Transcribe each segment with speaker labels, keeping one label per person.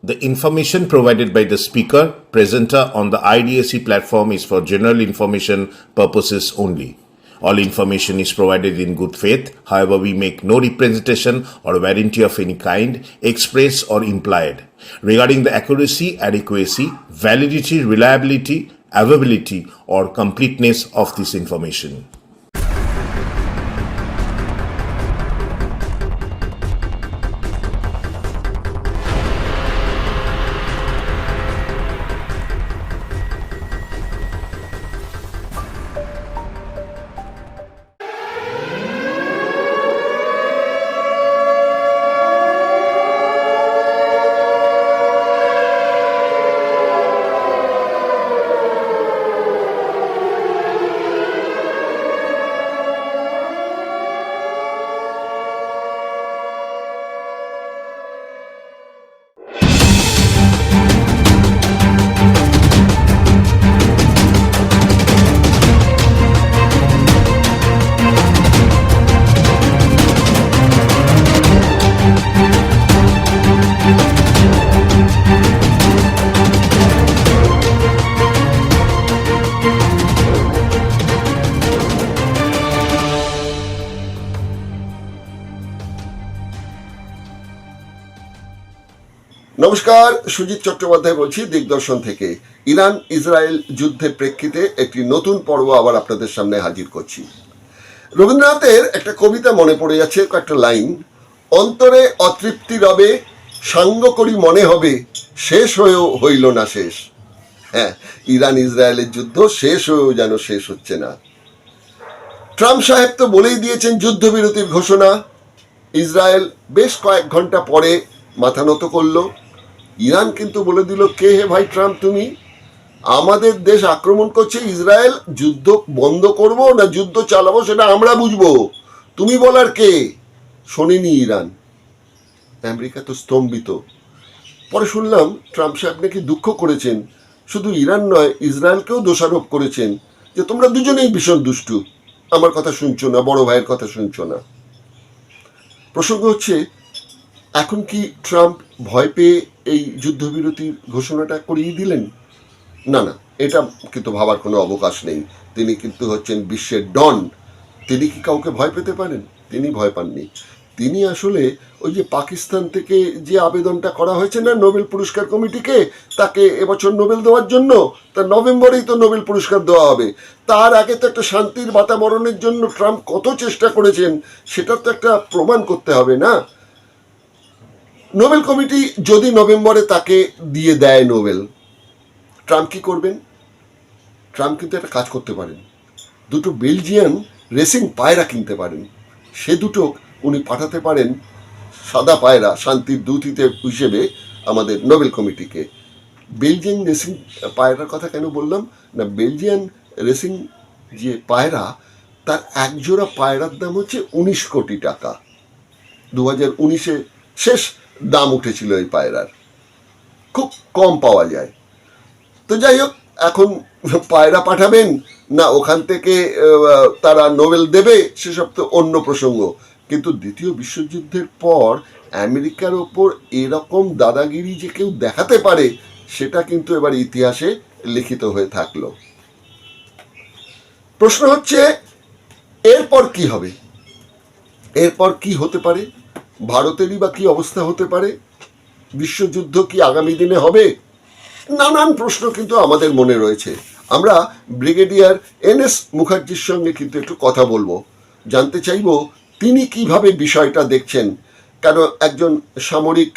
Speaker 1: The information provided by the speaker, presenter on the IDAC platform is for general information purposes only. All information is provided in good faith. However, we make no representation or warranty of any kind, express or implied, regarding the accuracy, adequacy, validity, reliability, availability, or completeness of this information.
Speaker 2: নমস্কার, সুজিত চট্টোপাধ্যায় বলছি দিগদর্শন থেকে। Iran Israel যুদ্ধের প্রেক্ষিতে একটি নতুন পর্ব আবার আপনাদের সামনে হাজির করছি। রবীন্দ্রনাথের একটা কবিতা মনে পড়ে যাচ্ছে, কয়েকটা লাইন। অন্তরে অতৃপ্তি রবে, সাঙ্গ করি মনে হবে, শেষ হয়েও হইল না শেষ। হ্যাঁ, ইরান ইসরায়েলের যুদ্ধ শেষ হয়েও যেন শেষ হচ্ছে না। ট্রাম্প সাহেব তো বলেই দিয়েছেন যুদ্ধবিরতির ঘোষণা। ইসরায়েল বেশ কয়েক ঘন্টা পরে মাথা নত করলো। ইরান কিন্তু বলে দিল, কে হে ভাই ট্রাম্প তুমি? আমাদের দেশ আক্রমণ করছে, ইসরায়েল যুদ্ধ বন্ধ করব না যুদ্ধ চালাবো সেটা আমরা বুঝবো, তুমি বলার কে? শোনেনি ইরান। আমেরিকা তো স্তম্ভিত। পরে শুনলাম ট্রাম্প সাহেব নাকি দুঃখ করেছেন, শুধু ইরান নয় ইসরায়েলকেও দোষারোপ করেছেন যে তোমরা দুজনেই ভীষণ দুষ্টু, আমার কথা শুনছো না, বড় ভাইয়ের কথা শুনছো না। প্রসঙ্গ হচ্ছে, এখন কি ট্রাম্প ভয় পেয়ে এই যুদ্ধবিরতির ঘোষণাটা করিয়ে দিলেন? না না, এটা কিন্তু ভাবার কোনো অবকাশ নেই। তিনি কিন্তু হচ্ছেন বিশ্বের ডন। তিনি কি কাউকে ভয় পেতে পারেন? তিনি ভয় পাননি। তিনি আসলে ওই যে পাকিস্তান থেকে যে আবেদনটা করা হয়েছে না নোবেল পুরস্কার কমিটিকে, তাকে এবছর নোবেল দেওয়ার জন্য, তা নভেম্বরেই তো নোবেল পুরস্কার দেওয়া হবে। তার আগে তো একটা শান্তির বাতাবরণের জন্য ট্রাম্প কত চেষ্টা করেছেন সেটার তো একটা প্রমাণ করতে হবে না? নোবেল কমিটি যদি নভেম্বরে তাকে দিয়ে দেয় নোবেল, ট্রাম্প কি করবেন? ট্রাম্প কিন্তু একটা কাজ করতে পারেন, দুটো বেলজিয়ান রেসিং পায়রা কিনতে পারেন। সে দুটো উনি পাঠাতে পারেন সাদা পায়রা শান্তির দূত হিসেবে আমাদের নোবেল কমিটিকে। বেলজিয়ান রেসিং পায়রার কথা কেন বললাম না, বেলজিয়ান রেসিং যে পায়রা, তার একজোড়া পায়রার দাম হচ্ছে 19 কোটি টাকা। 2019-এ শেষ দাম উঠেছিল এই পায়রার, খুব কম পাওয়া যায়। তো যাই হোক, এখন পায়রা পাঠাবেন না ওখান থেকে তারা নোবেল দেবে সেসব তো অন্য প্রসঙ্গ। কিন্তু দ্বিতীয় বিশ্বযুদ্ধের পর আমেরিকার ওপর এরকম দাদাগিরি যে কেউ দেখাতে পারে সেটা কিন্তু এবার ইতিহাসে লিখিত হয়ে থাকলো। প্রশ্ন হচ্ছে, এরপর কি হবে? এরপর কি হতে পারে? ভারতেরই বা কি অবস্থা হতে পারে? বিশ্বযুদ্ধ কি আগামী দিনে হবে? নানান প্রশ্ন কিন্তু আমাদের মনে রয়েছে। আমরা ব্রিগেডিয়ার NS মুখার্জির সঙ্গে কিন্তু একটু কথা বলবো, জানতে চাইব তিনি কিভাবে বিষয়টা দেখছেন। কেন একজন সামরিক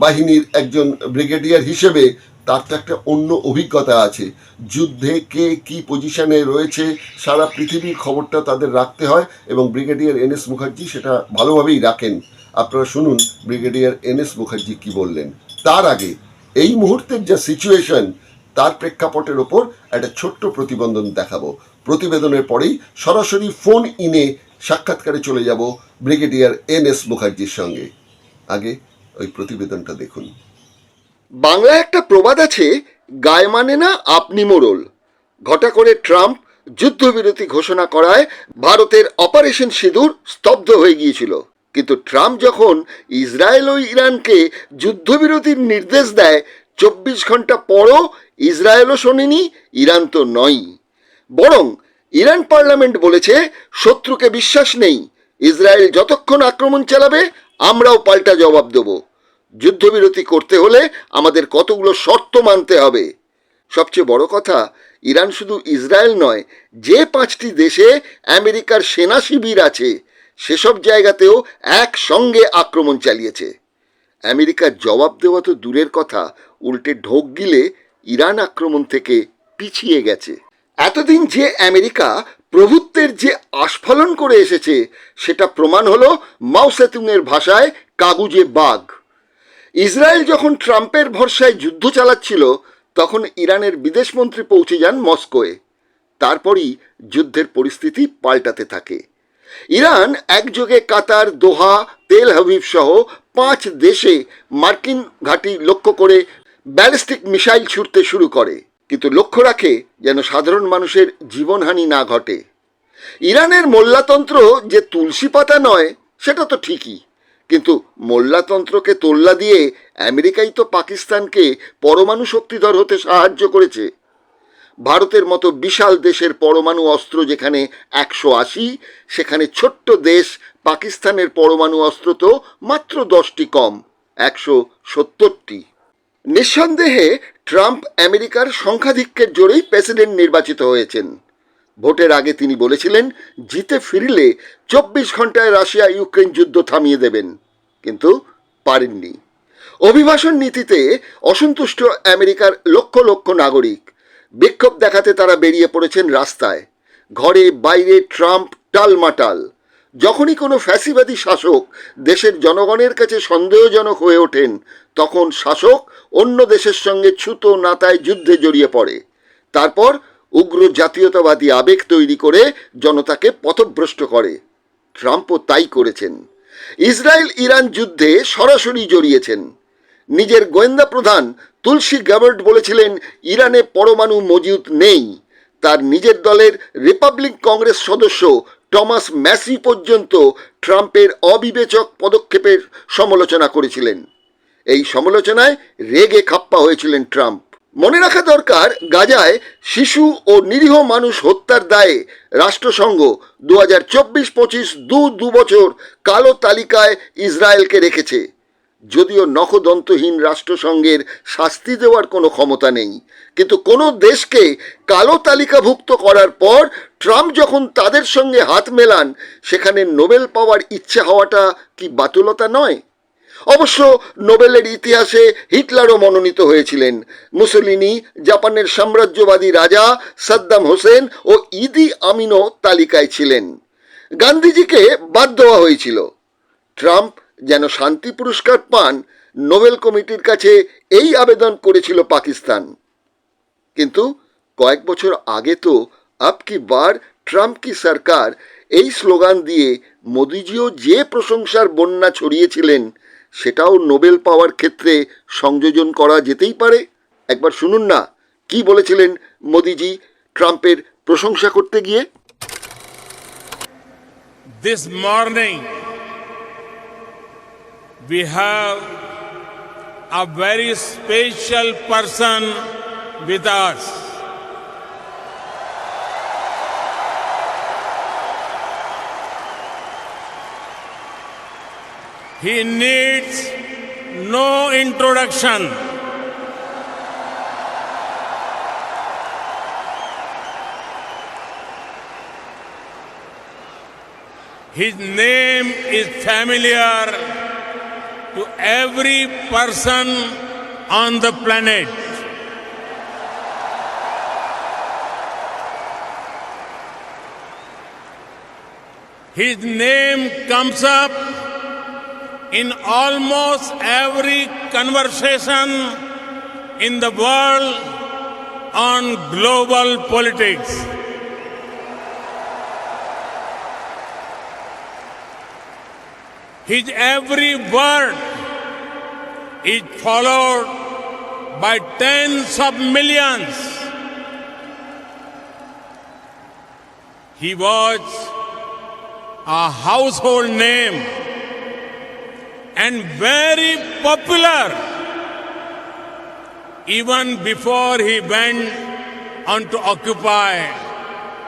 Speaker 2: বাহিনীর একজন ব্রিগেডিয়ার হিসেবে তার তো একটা অন্য অভিজ্ঞতা আছে। যুদ্ধে কে কি পজিশনে রয়েছে সারা পৃথিবীর খবরটা তাদের রাখতে হয়, এবং ব্রিগেডিয়ার NS মুখার্জি সেটা ভালোভাবেই রাখেন। আপনারা শুনুন ব্রিগেডিয়ার NS মুখার্জি কি বললেন। তার আগে এই মুহূর্তের যা সিচুয়েশন তার প্রেক্ষাপটের ওপর একটা ছোট্ট প্রতিবেদন দেখাবো। প্রতিবেদনের পরেই সরাসরি ফোন ইনে সাক্ষাৎকারে চলে যাব ব্রিগেডিয়ার NS মুখার্জির সঙ্গে। আগে ওই প্রতিবেদনটা দেখুন। বাংলায় একটা প্রবাদ আছে, গায়ে মানে না আপনি মোড়ল। ঘটা করে ট্রাম্প যুদ্ধবিরতি ঘোষণা করায় ভারতের অপারেশন সিঁদুর স্তব্ধ হয়ে গিয়েছিল। কিন্তু ট্রাম্প যখন ইসরায়েল ও ইরানকে যুদ্ধবিরতির নির্দেশ দেয় 24 ঘন্টা পরও ইসরায়েলও শোনেনি, ইরান তো নয়। বরং ইরান পার্লামেন্ট বলেছে শত্রুকে বিশ্বাস নেই, ইসরায়েল যতক্ষণ আক্রমণ চালাবে আমরাও পাল্টা জবাব দেব। যুদ্ধবিরতি করতে হলে আমাদের কতগুলো শর্ত মানতে হবে। সবচেয়ে বড় কথা, ইরান শুধু ইসরায়েল নয়, যে 5টি দেশে আমেরিকার সেনা শিবির আছে সেসব জায়গাতেও একসঙ্গে আক্রমণ চালিয়েছে। আমেরিকার জবাব দেওয়া তো দূরের কথা, উল্টে ঢোক গিলে ইরান আক্রমণ থেকে পিছিয়ে গেছে। এতদিন যে আমেরিকা প্রভুত্বের যে আস্ফালন করে এসেছে সেটা প্রমাণ হলো মাও সেতুংয়ের ভাষায় কাগুজে বাঘ। ইসরায়েল যখন ট্রাম্পের ভরসায় যুদ্ধ চালাচ্ছিল তখন ইরানের বিদেশমন্ত্রী পৌঁছে যান মস্কোয়। তারপরই যুদ্ধের পরিস্থিতি পাল্টাতে থাকে। ইরান একযোগে কাতার, দোহা, তেল আভিভ সহ 5 দেশে মার্কিন ঘাঁটি লক্ষ্য করে ব্যালিস্টিক মিসাইল ছুড়তে শুরু করে, কিন্তু লক্ষ্য রাখে যেন সাধারণ মানুষের জীবনহানি না ঘটে। ইরানের মোল্লাতন্ত্র যে তুলসী পাতা নয় সেটা তো ঠিকই, কিন্তু মোল্লাতন্ত্রকে তোল্লা দিয়ে আমেরিকাই তো পাকিস্তানকে পরমাণু শক্তিধর হতে সাহায্য করেছে। ভারতের মতো বিশাল দেশের পরমাণু অস্ত্র যেখানে 180, সেখানে ছোট্ট দেশ পাকিস্তানের পরমাণু অস্ত্র তো মাত্র 10টি কম, 170টি। নিঃসন্দেহে ট্রাম্প আমেরিকার সংখ্যাধিক্যের জোরেই প্রেসিডেন্ট নির্বাচিত হয়েছেন। ভোটের আগে তিনি বলেছিলেন জিতে ফিরলে 24 ঘন্টায় রাশিয়া ইউক্রেন যুদ্ধ থামিয়ে দেবেন, কিন্তু পারেননি। অভিবাসন নীতিতে অসন্তুষ্ট আমেরিকার লক্ষ লক্ষ নাগরিক, বিক্ষোভ দেখাতে তারা বেরিয়ে পড়েছেন রাস্তায়। ঘরে বাইরে ট্রাম্প টালমাটাল। যখনই কোনো ফ্যাসিবাদী শাসক দেশের জনগণের কাছে সন্দেহজনক হয়ে ওঠেন তখন শাসক অন্য দেশের সঙ্গে ছুতো নাতায় যুদ্ধে জড়িয়ে পড়ে, তারপর উগ্র জাতীয়তাবাদী আবেগ তৈরি করে জনতাকে পথভ্রষ্ট করে। ট্রাম্পও তাই করেছেন। ইসরায়েল ইরান যুদ্ধে সরাসরি জড়িয়েছেন। নিজের গোয়েন্দা প্রধান তুলসী গ্যাবার্ড বলেছিলেন ইরানে পরমাণু মজুদ নেই। তার নিজের দলের রিপাবলিক কংগ্রেস সদস্য টমাস ম্যাসি পর্যন্ত ট্রাম্পের অবিবেচক পদক্ষেপের সমালোচনা করেছিলেন। এই সমালোচনায় রেগে খাপ্পা হয়েছিলেন ট্রাম্প। মনে রাখা দরকার, গাজায় শিশু ও নিরীহ মানুষ হত্যার দায়ে রাষ্ট্রসংঘ 2024-25 দু বছর কালো তালিকায় ইসরায়েলকে রেখেছে। যদিও নখদন্তহীন রাষ্ট্রসংঘের শাস্তি দেওয়ার কোনো ক্ষমতা নেই, কিন্তু কোনো দেশকে কালো তালিকাভুক্ত করার পর ট্রাম্প যখন তাদের সঙ্গে হাত মেলান সেখানে নোবেল পাওয়ার ইচ্ছে হওয়াটা কি বাতুলতা নয়? অবশ্য নোবেলের ইতিহাসে হিটলারও মনোনীত হয়েছিলেন। মুসোলিনি, জাপানের সাম্রাজ্যবাদী রাজা সাদ্দাম হোসেন ও ইদি আমিনও তালিকায় ছিলেন। গান্ধীজিকে বাদ দেওয়া হয়েছিল। ট্রাম্প যেন শান্তি পুরস্কার পান, নোবেল কমিটির কাছে এই আবেদন করেছিল পাকিস্তান। কিন্তু কয়েক বছর আগে তো আপ কি বার ট্রাম্প কি সরকার এই স্লোগান দিয়ে মোদিজিও যে প্রশংসার বন্যা ছড়িয়েছিলেন সেটাও নোবেল পাওয়ার ক্ষেত্রে সংযোজন করা যেতেই পারে। একবার শুনুন না কি বলেছিলেন মোদিজি ট্রাম্পের প্রশংসা করতে গিয়ে।
Speaker 3: This morning we have a very special person with us. He needs no introduction. His name is familiar to every person on the planet. His name comes up in almost every conversation in the world on global politics. His every word is followed by tens of millions. He was a household name and very popular even before he went on to occupy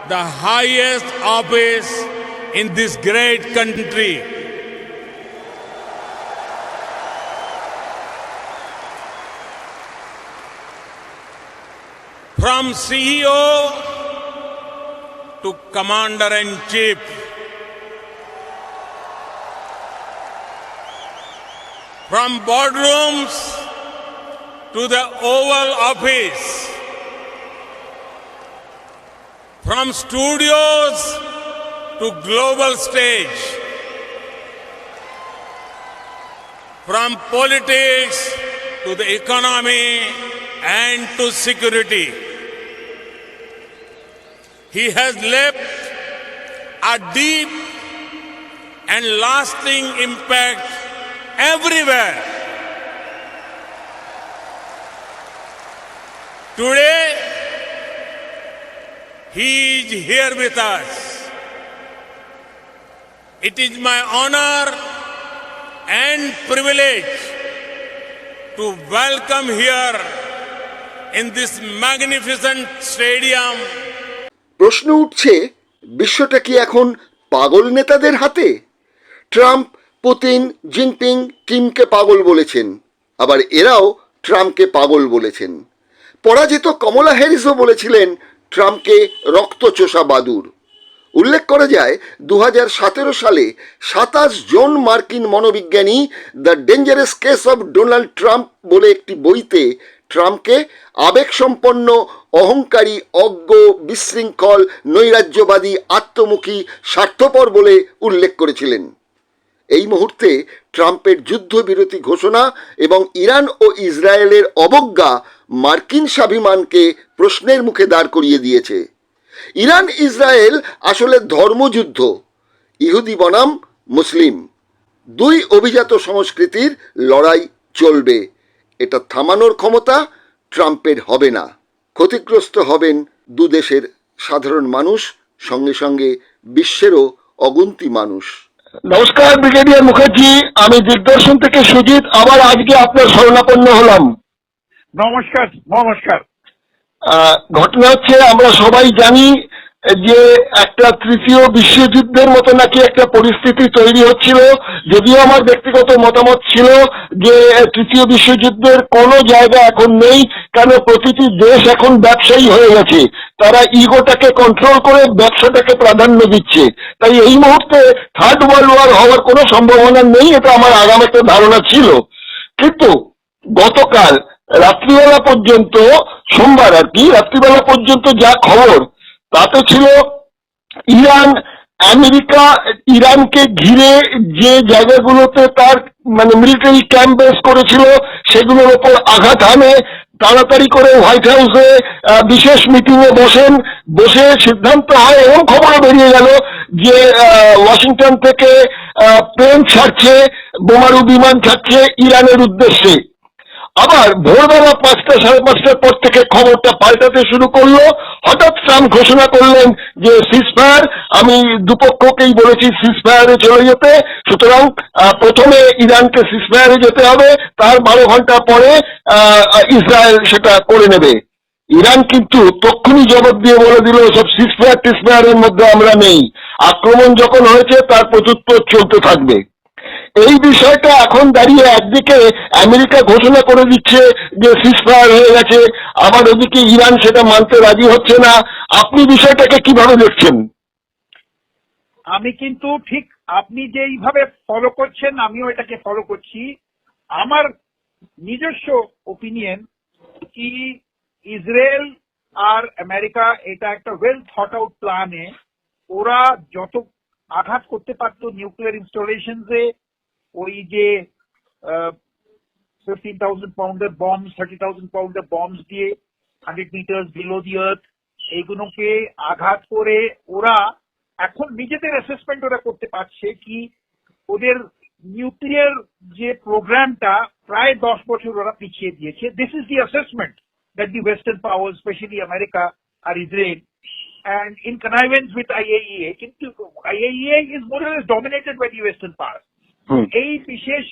Speaker 3: the highest office in this great country. From CEO to Commander-in-Chief, from boardrooms to the Oval Office, from studios to global stage, from politics to the economy and to security. He has left a deep and lasting impact everywhere. Today, he is here with us. It is my honor and privilege to welcome here in this magnificent stadium.
Speaker 2: প্রশ্ন উঠছে, বিশ্বটা কি এখন পাগল নেতাদের হাতে? Trump, Putin, Jinping কিমকে পাগল বলেছেন, আবার এরাও ট্রাম্পকে পাগল বলেছেন। পরাজিত কমলা হ্যারিসও বলেছিলেন ট্রাম্পকে রক্তচোষা বাদুড়। উল্লেখ করা যায় 2017 সালে 27 জন মার্কিন মনোবিজ্ঞানী the dangerous case of Donald Trump বলে একটি বইতে ট্রাম্পকে আবেগসম্পন্ন, অহংকারী, অজ্ঞ, বিশৃঙ্খল, নৈরাজ্যবাদী, আত্মমুখী, স্বার্থপর বলে উল্লেখ করেছিলেন। এই মুহূর্তে ট্রাম্পের যুদ্ধবিরতি ঘোষণা এবং ইরান ও ইসরায়েলের অবজ্ঞা মার্কিন স্বাভিমানকে প্রশ্নের মুখে দাঁড় করিয়ে দিয়েছে। ইরান ইসরায়েল আসলে ধর্মযুদ্ধ, ইহুদি বনাম মুসলিম, দুই অভিজাত সংস্কৃতির লড়াই চলবে। এটা থামানোর ক্ষমতা ট্রাম্পের হবে না। ক্ষতিগ্রস্ত হবেন দু দেশের সাধারণ মানুষ, সঙ্গে সঙ্গে বিশ্বেরও অগুন্তি মানুষ।
Speaker 4: নমস্কার ব্রিগেডিয়ার মুখার্জি, আমি দিগদর্শন থেকে সুজিত আবার আজকে আপনার শরণাপন্ন হলাম।
Speaker 5: নমস্কার। নমস্কার।
Speaker 4: ঘটনা হচ্ছে, আমরা সবাই জানি যে একটা তৃতীয় বিশ্বযুদ্ধের মতো নাকি একটা পরিস্থিতি তৈরি হচ্ছিল। যদিও আমার ব্যক্তিগত মতামত ছিল যে তৃতীয় বিশ্বযুদ্ধের কোনো জায়গা এখন নেই, কেন প্রতিটি দেশ এখন ব্যবসায়ী হয়ে গেছে। তারা ইগোটাকে কন্ট্রোল করে ব্যবসাটাকে প্রাধান্য দিচ্ছে। তাই এই মুহূর্তে থার্ড ওয়ার্ল্ড ওয়ার হওয়ার কোনো সম্ভাবনা নেই, এটা আমার আগাম একটা ধারণা ছিল। কিন্তু গতকাল রাত্রিবেলা পর্যন্ত, সোমবার আর কি, রাত্রিবেলা পর্যন্ত যা খবর তাতে ছিল ইরান, আমেরিকা ইরানকে ঘিরে যে জায়গাগুলোতে তার মিলিটারি ক্যাম্প বেস করেছিল সেগুলোর ওপর আঘাত হানে। তাড়াতাড়ি করে হোয়াইট হাউসে বিশেষ মিটিং এ বসে সিদ্ধান্ত হয় এবং খবরে বেরিয়ে গেল যে ওয়াশিংটন থেকে প্লেন ছাড়ছে, বোমারু বিমান ছাড়ছে ইরানের উদ্দেশ্যে। আবার ভোরবেলা 5টা সাড়ে 5টার পর থেকে খবরটা পাল্টাতে শুরু করলো। হঠাৎ ট্রাম্প ঘোষণা করলেন যে সিজফায়ার, আমি দুপক্ষকেই বলেছি সিজফায়ারে চলে যেতে, সুতরাং প্রথমে ইরানকে সিজফায়ারে যেতে হবে, তার 12 ঘন্টা পরে ইসরায়েল সেটা করে নেবে। ইরান কিন্তু তক্ষুনি জবাব দিয়ে বলে দিল সব সিজফায়ার টিসফায়ারের মধ্যে আমরা নেই, আক্রমণ যখন হয়েছে তার প্রত্যুত্তর চলতে থাকবে। এই বিষয়টা এখন দাঁড়িয়ে একদিকে আমেরিকা ঘোষণা করে দিচ্ছে যে সিজফায়ার হয়ে গেছে, আবার ওদিকে ইরান সেটা মানতে রাজি হচ্ছে না। আপনি বিষয়টাকে কিভাবে দেখছেন?
Speaker 5: আমি কিন্তু ঠিক আপনি যেইভাবে ফলো করছেন আমিও এটাকে ফলো করছি। আমার নিজস্ব ওপিনিয়ন কি ইসরায়েল আর আমেরিকা এটা একটা ওয়েল থট আউট প্ল্যানে ওরা যত আঘাত করতে পারতো নিউক্লিয়ার ইনস্টলেশনসে, ওই যে 15,000 পাউন্ডের বম্বস, 30,000 পাউন্ডের বম্বস দিয়ে 100 মিটার বিলো দি আর্থ, এইগুলোকে আঘাত করে ওরা এখন নিজেদের অ্যাসেসমেন্ট ওরা করতে পারছে কি ওদের নিউক্লিয়ার যে প্রোগ্রামটা প্রায় 10 বছর ওরা পিছিয়ে দিয়েছে। This is the assessment that the western power, specially America আর Israel, and in connivance with IAEA, কিন্তু IAEA is more or less dominated by the Western powers. এই বিশেষ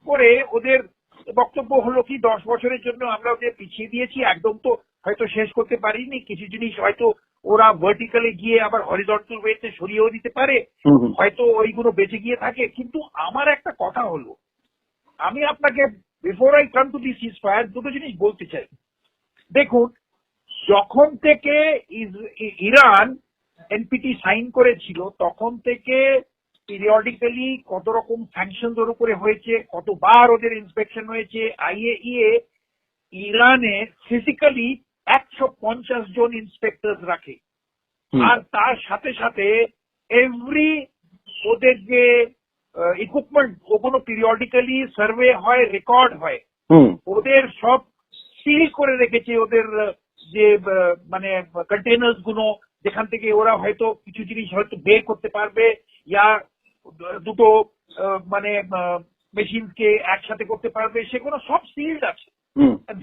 Speaker 5: করে ওদের বক্তব্য হলো কি 10 বছরের জন্য আমরা ওদের পিছিয়ে দিয়েছি, একদম তো হয়তো শেষ করতে পারিনি, কিছু জিনিস হয়তো ওরা ভার্টিক্যালে গিয়ে আবার হরিজন্টাল ওয়েতে সরিয়েও দিতে পারে, হয়তো ওইগুলো বেঁচে গিয়ে থাকে। কিন্তু আমার একটা কথা হলো, আমি আপনাকে before I come to this ceasefire দুটো জিনিস বলতে চাই। দেখুন, যখন থেকে ইরান এনপিটি সাইন করেছিল তখন থেকে পিরিয়ডিক্যালি কত রকম স্যাংশনস ওর উপরে হয়েছে, কতবার ওদের ইন্সপেকশন হয়েছে। IAEA ইরানে ফিজিক্যালি 150 জন ইন্সপেক্টর রাখে, আর তার সাথে সাথে এভরি ওদের যে ইকুইপমেন্ট ওগুলো পিরিয়ডিক্যালি সার্ভে হয়, রেকর্ড হয়, ওদের সব সিল করে রেখেছে। ওদের যে মানে কন্টেনার্স গুলো যেখান থেকে ওরা হয়তো কিছু জিনিস হয়তো বের করতে পারবে, ইয়া দুটো মানে মেশিন কে একসাথে করতে পারবে, সেগুলো সব সিলড আছে।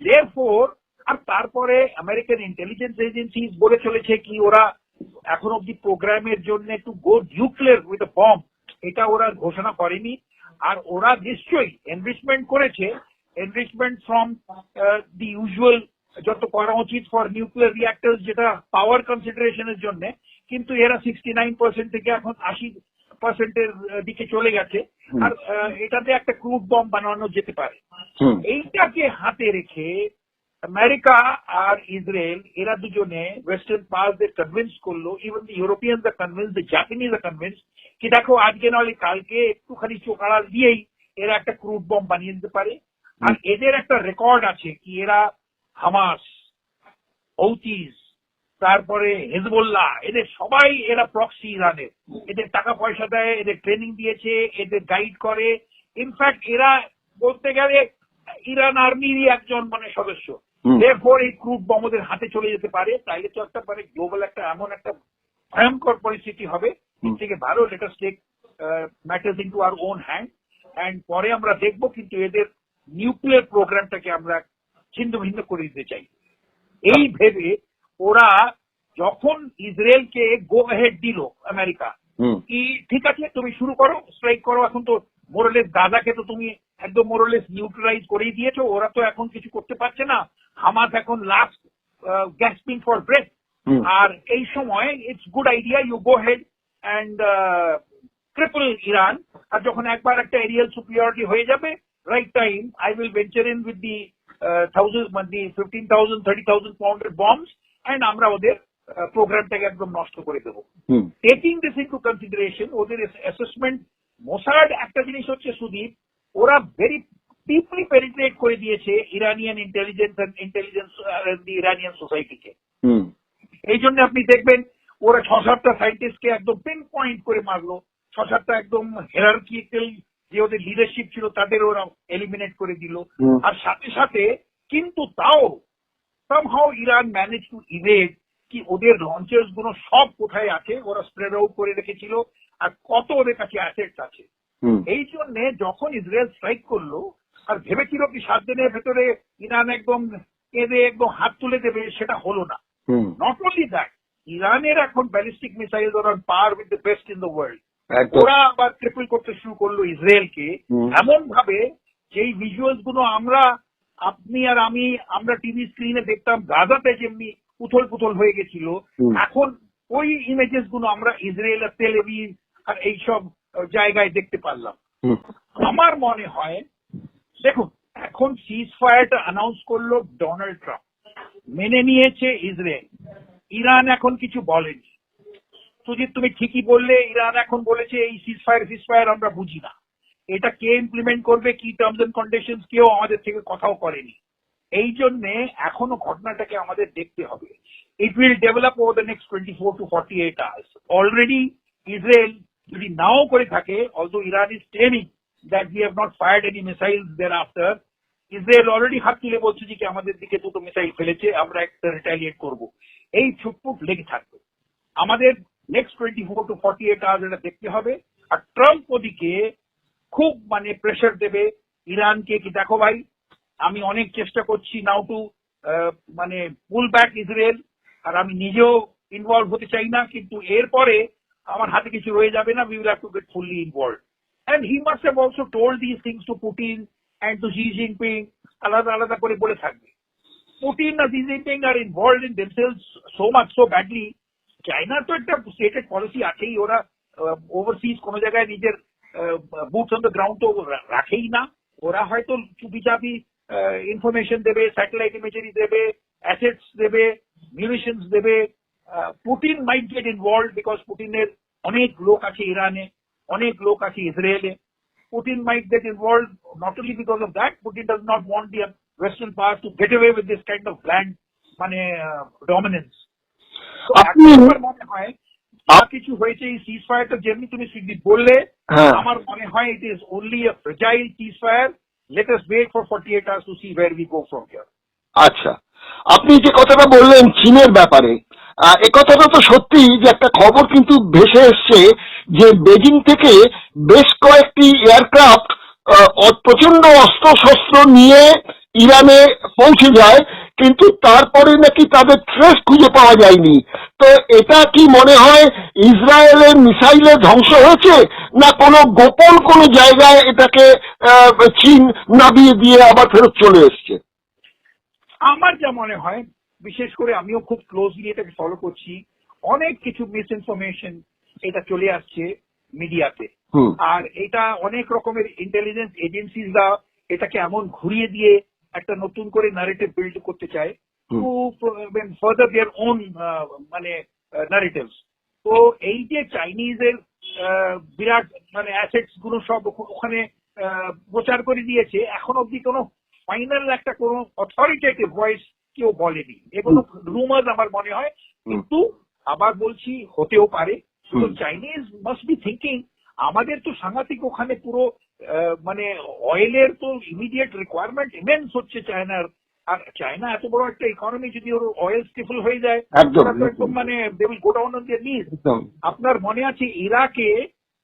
Speaker 5: দেয়ারফোর আর তারপরে আমেরিকান ইন্টেলিজেন্স এজেন্সি বলে চলেছে কি ওরা এখন অব্দি প্রোগ্রামের জন্য to go nuclear with a bomb এটা ওরা ঘোষণা করেনি। আর ওরা নিশ্চয়ই এনরিচমেন্ট করেছে, এনরিচমেন্ট ফ্রম দি ইউজুয়াল যত করা উচিত ফর নিউক্লিয়ার রিঅ্যাক্টর, যেটা পাওয়ার কনসিডারেশনের জন্য, কিন্তু এরা 69% থেকে এখন 80%-এর দিকে চলে গেছে। আর এটাতে একটা ক্রুড বম্ব বানানো যেতে পারে। এইটাকে হাতে রেখে আমেরিকা আর ইসরায়েল এরা দুজনে ওয়েস্টার্ন পাওয়ারদের কনভিন্স করলো, even the European the convince, the Japanese the convince কি দেখো আজকে নাহলে কালকে একটুখানি চোখ আড়াল দিয়েই এরা একটা ক্রুড বম্ব বানিয়ে দিতে পারে। আর এদের একটা রেকর্ড আছে কি এরা হামাস, হৌথিস, তারপরে হেজবুল্লাহ, এদের সবাই এরা প্রক্সি ইরানের, এদের টাকা পয়সা দেয়, এদের ট্রেনিং দিয়েছে, এদের গাইড করে। ইনফ্যাক্ট এরা বলতে গেলে ইরান আর্মিরই একজন মানে সদস্য। এরপর এই ক্রুড বম্ব ওদের হাতে চলে যেতে পারে, তাইলে তো একটা মানে গ্লোবাল একটা এমন একটা ভয়ঙ্কর পরিস্থিতি হবে। এর থেকে ভালো let us take matters into our own hand, and পরে আমরা দেখবো কিন্তু এদের নিউক্লিয়ার প্রোগ্রামটাকে আমরা ছিন্ন ভিন্ন করে দিতে চাই। এই ভেবে ওরা যখন ইসরায়েলকে গো হেড দিল আমেরিকা কি ঠিক আছে তুমি শুরু করো, স্ট্রাইক করো, এখন তো মোরলেস গাজাকে তো তুমি একদম মোরলেস নিউট্রালাইজ করেই দিয়েছো, ওরা তো এখন কিছু করতে পারছে না, হামাস এখন লাস্ট গ্যাসপিং ফর ব্রেথ। আর এই সময় it's good idea you go head and triple Iran. আর যখন একবার একটা এরিয়াল সুপিরিয়রিটি হয়ে যাবে, right time, I will venture in with the 15,000, 30,000 pounder bombs, and আমরা ওদের প্রোগ্রামটাকে একদম নষ্ট করে দেবো। টেকিং দিস ইনটু কনসিডারেশন ওদের অ্যাসেসমেন্ট, মোসাদ একটা জিনিস হচ্ছে সুদীপ, ওরা ভেরি ডিপলি পেনিট্রেট করে দিয়েছে ইরানিয়ান ইন্টেলিজেন্স দি ইরানিয়ান সোসাইটিকে। এই জন্য আপনি দেখবেন ওরা 6-7টা সায়েন্টিস্টকে একদম পিন পয়েন্ট করে মারলো, 6-7টা একদম হেরারকিক্যাল যে ওদের লিডারশিপ ছিল তাদের ওরা এলিমিনেট করে দিল। আর সাথে সাথে কিন্তু তাও সামহাউ ইরান ম্যানেজ টু ইভেড কি ওদের লঞ্চার্স গুলো সব কোথায় আছে ওরা স্প্রেড আউট করে রেখেছিল, আর কত ওদের কাছে অ্যাসেটস আছে। এই জন্য যখন ইসরায়েল স্ট্রাইক করলো আর ভেবেছিল কি 7 দিনের ভেতরে ইরান একদম এদের একদম হাত তুলে দেবে, সেটা হলো না। নট অনলি দ্যাট, ইরানের এখন ballistic missile on per with the best in the world. ওরা আবার ট্রিপল করতে শুরু করলো ইসরায়েলকে এমন ভাবে যেই ভিজুয়ালস গুলো আপনি আর আমি আমরা টিভি স্ক্রিনে দেখতাম গাজাতে যেমনি উথল পুথল হয়ে গেছিল, এখন ওই ইমেজেস গুলো আমরা ইসরায়েল আর তেল আভিভ আর এইসব জায়গায় দেখতে পারলাম। আমার মনে হয় দেখুন এখন সিজ ফায়ারটা অ্যানাউন্স করলো ডোনাল্ড ট্রাম্প, মেনে নিয়েছে ইসরায়েল, ইরান এখন কিছু বলেনি। সুজিত তুমি ঠিকই বললে, ইরান এখন বলেছে এই সিজ ফায়ার আমরা বুঝি না, এটা কে ইমপ্লিমেন্ট করবে, কি টার্মস এন্ড কন্ডিশনস কেউ আমাদের থেকে কথাও করেনি। এই জন্য এখনো ঘটনাটাকে আমাদের দেখতে হবে। It will develop over the next 24 to 48 hours. Already Israel যদি নাও করে থাকে, although Iran is claiming that we have not fired any missiles thereafter, Israel already হাত তুলে বলছে যে কি আমাদের দিকে দুটো মিসাইল ফেলেছে, আমরা একটা রিটালিয়েট করবো। এই ছুটপুট লেগে থাকবে। আমাদের নেক্সট 24 to 48 hours এটা দেখতে হবে। আর ট্রাম্প ওদিকে খুব মানে প্রেশার দেবে ইরানকে কি দেখো ভাই আমি অনেক চেষ্টা করছি নাও টু মানে পুল ব্যাক ইসরায়েল, আর আমি নিজেও ইনভলভ হতে চাই না, কিন্তু এরপরে আমার হাতে কিছু রয়ে যাবে না, we will have to get fully involve. And he must have also told these things to Putin and to Xi Jinping, আলাদা আলাদা করে বলে থাকবে। Putin and Xi Jinping are involved in themselves so much so badly. চায়নার তো একটা stated policy আছেই, ওরা ওভারসিজ কোনো জায়গায় নিজের বুটস অন দ্য গ্রাউন্ড তো রাখেই না। ওরা হয়তো চুপিচাপি ইনফরমেশন দেবে, স্যাটেলাইট ইমেজারি দেবে, অ্যাসেটস দেবে, মিউনিশনস দেবে। Putin might get involve because পুটিনের অনেক লোক আছে ইরানে, অনেক লোক আছে ইসরায়েলে। Putin might get involved not only because of that. Putin does not want the Western powers to get away with this kind of bland dominance. So আমার মনে হয় যা কিছু হয়েছে এই সিজ ফায়ারটা যেমনি তুমি সুদীপ বললে, আমার মনে হয় it is only a fragile ceasefire. Let us wait for 48 hours to see where we go from here.
Speaker 4: আচ্ছা, আপনি যে কথাটা বললেন চীনের ব্যাপারে, এ কথাটা তো সত্যি যে একটা খবর কিন্তু ভেসে এসছে যে বেজিং থেকে বেশ কয়েকটি এয়ারক্রাফট প্রচন্ড অস্ত্র শস্ত্র নিয়ে ইরানে পৌঁছে যায়, কিন্তু তারপরে নাকি তাদের ট্রেস খুঁজে পাওয়া যায়নি। তো এটা কি মনে হয় ইসরায়েলের মিসাইলে ধ্বংস হয়েছে, না কোনো গোপন কোনো জায়গায় এটাকে চীন নামিয়ে দিয়ে আবার ফেরত চলে এসছে?
Speaker 5: আমার যা মনে হয়, বিশেষ করে আমিও খুব ক্লোজলি এটাকে ফলো করছি, অনেক কিছু মিস ইনফরমেশন এটা চলে আসছে মিডিয়াতে, আর এটা অনেক রকমের ইন্টেলিজেন্স এজেন্সিসরা এটাকে এমন ঘুরিয়ে দিয়ে একটা নতুন করে ন্যারেটিভ বিল্ড করতে চায় two further their own narratives. তো এই যে চাইনিজের বিরাট অ্যাসেটস গুলো সব ওখানে প্রচার করে দিয়েছে, এখন অব্দি কোনো ফাইনাল একটা কোনো অথরিটেটিভ ভয়েস কেউ বলেনি, এগুলো রুমার্স আমার মনে হয়, কিন্তু আবার বলছি হতেও পারে। তো চাইনিজ মাস্ট বি থিঙ্কিং আমাদের তো সাংঘাতিক ওখানে পুরো অয়েলের তো ইমিডিয়েট রিকোয়ারমেন্ট ইমেন্স হচ্ছে চায়নার, আর চায়না এত বড় একটা ইকোনমি, যদি ওর অয়েল স্টেবল হয়ে যায় একদম they will go down on their knees. আপনার মনে আছে ইরাকে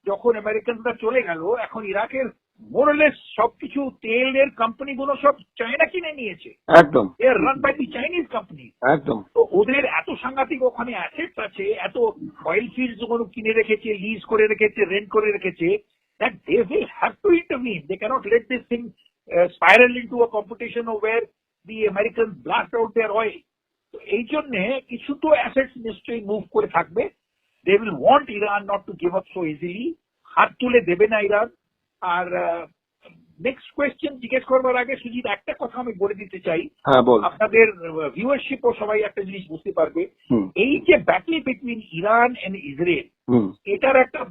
Speaker 5: যখন আমেরিকানরা চলে গেল, এখন ইরাকের মোরলেস সবকিছু তেলের কোম্পানিগুলো সব চায়না কিনে নিয়েছে, একদম run by the Chinese company. একদম, তো ওদের এত সাংঘাতিক ওখানে অ্যাসেটস আছে, এত অয়েল ফিল্ডস ওগুলো কিনে রেখেছে, লিজ করে রেখেছে, রেন্ট করে রেখেছে, that they will have to intervene. They cannot let this thing spiral into a competition of where the Americans blast out their oil. তো এই জন্যে কিছু তো অ্যাসেটস নিশ্চয়ই মুভ করে থাকবে। They will want Iran not to give up so easily. হাত তুলে দেবে না ইরান। আর নেক্সট কোয়েশ্চেন জিজ্ঞেস করবার আগে সুজিত একটা কথা আমি বলে দিতে চাই, আপনাদের ভিউয়ারশিপ ও সবাই একটা জিনিস বুঝতে পারবে, এই যে battle between Iran and Israel, এটার একটা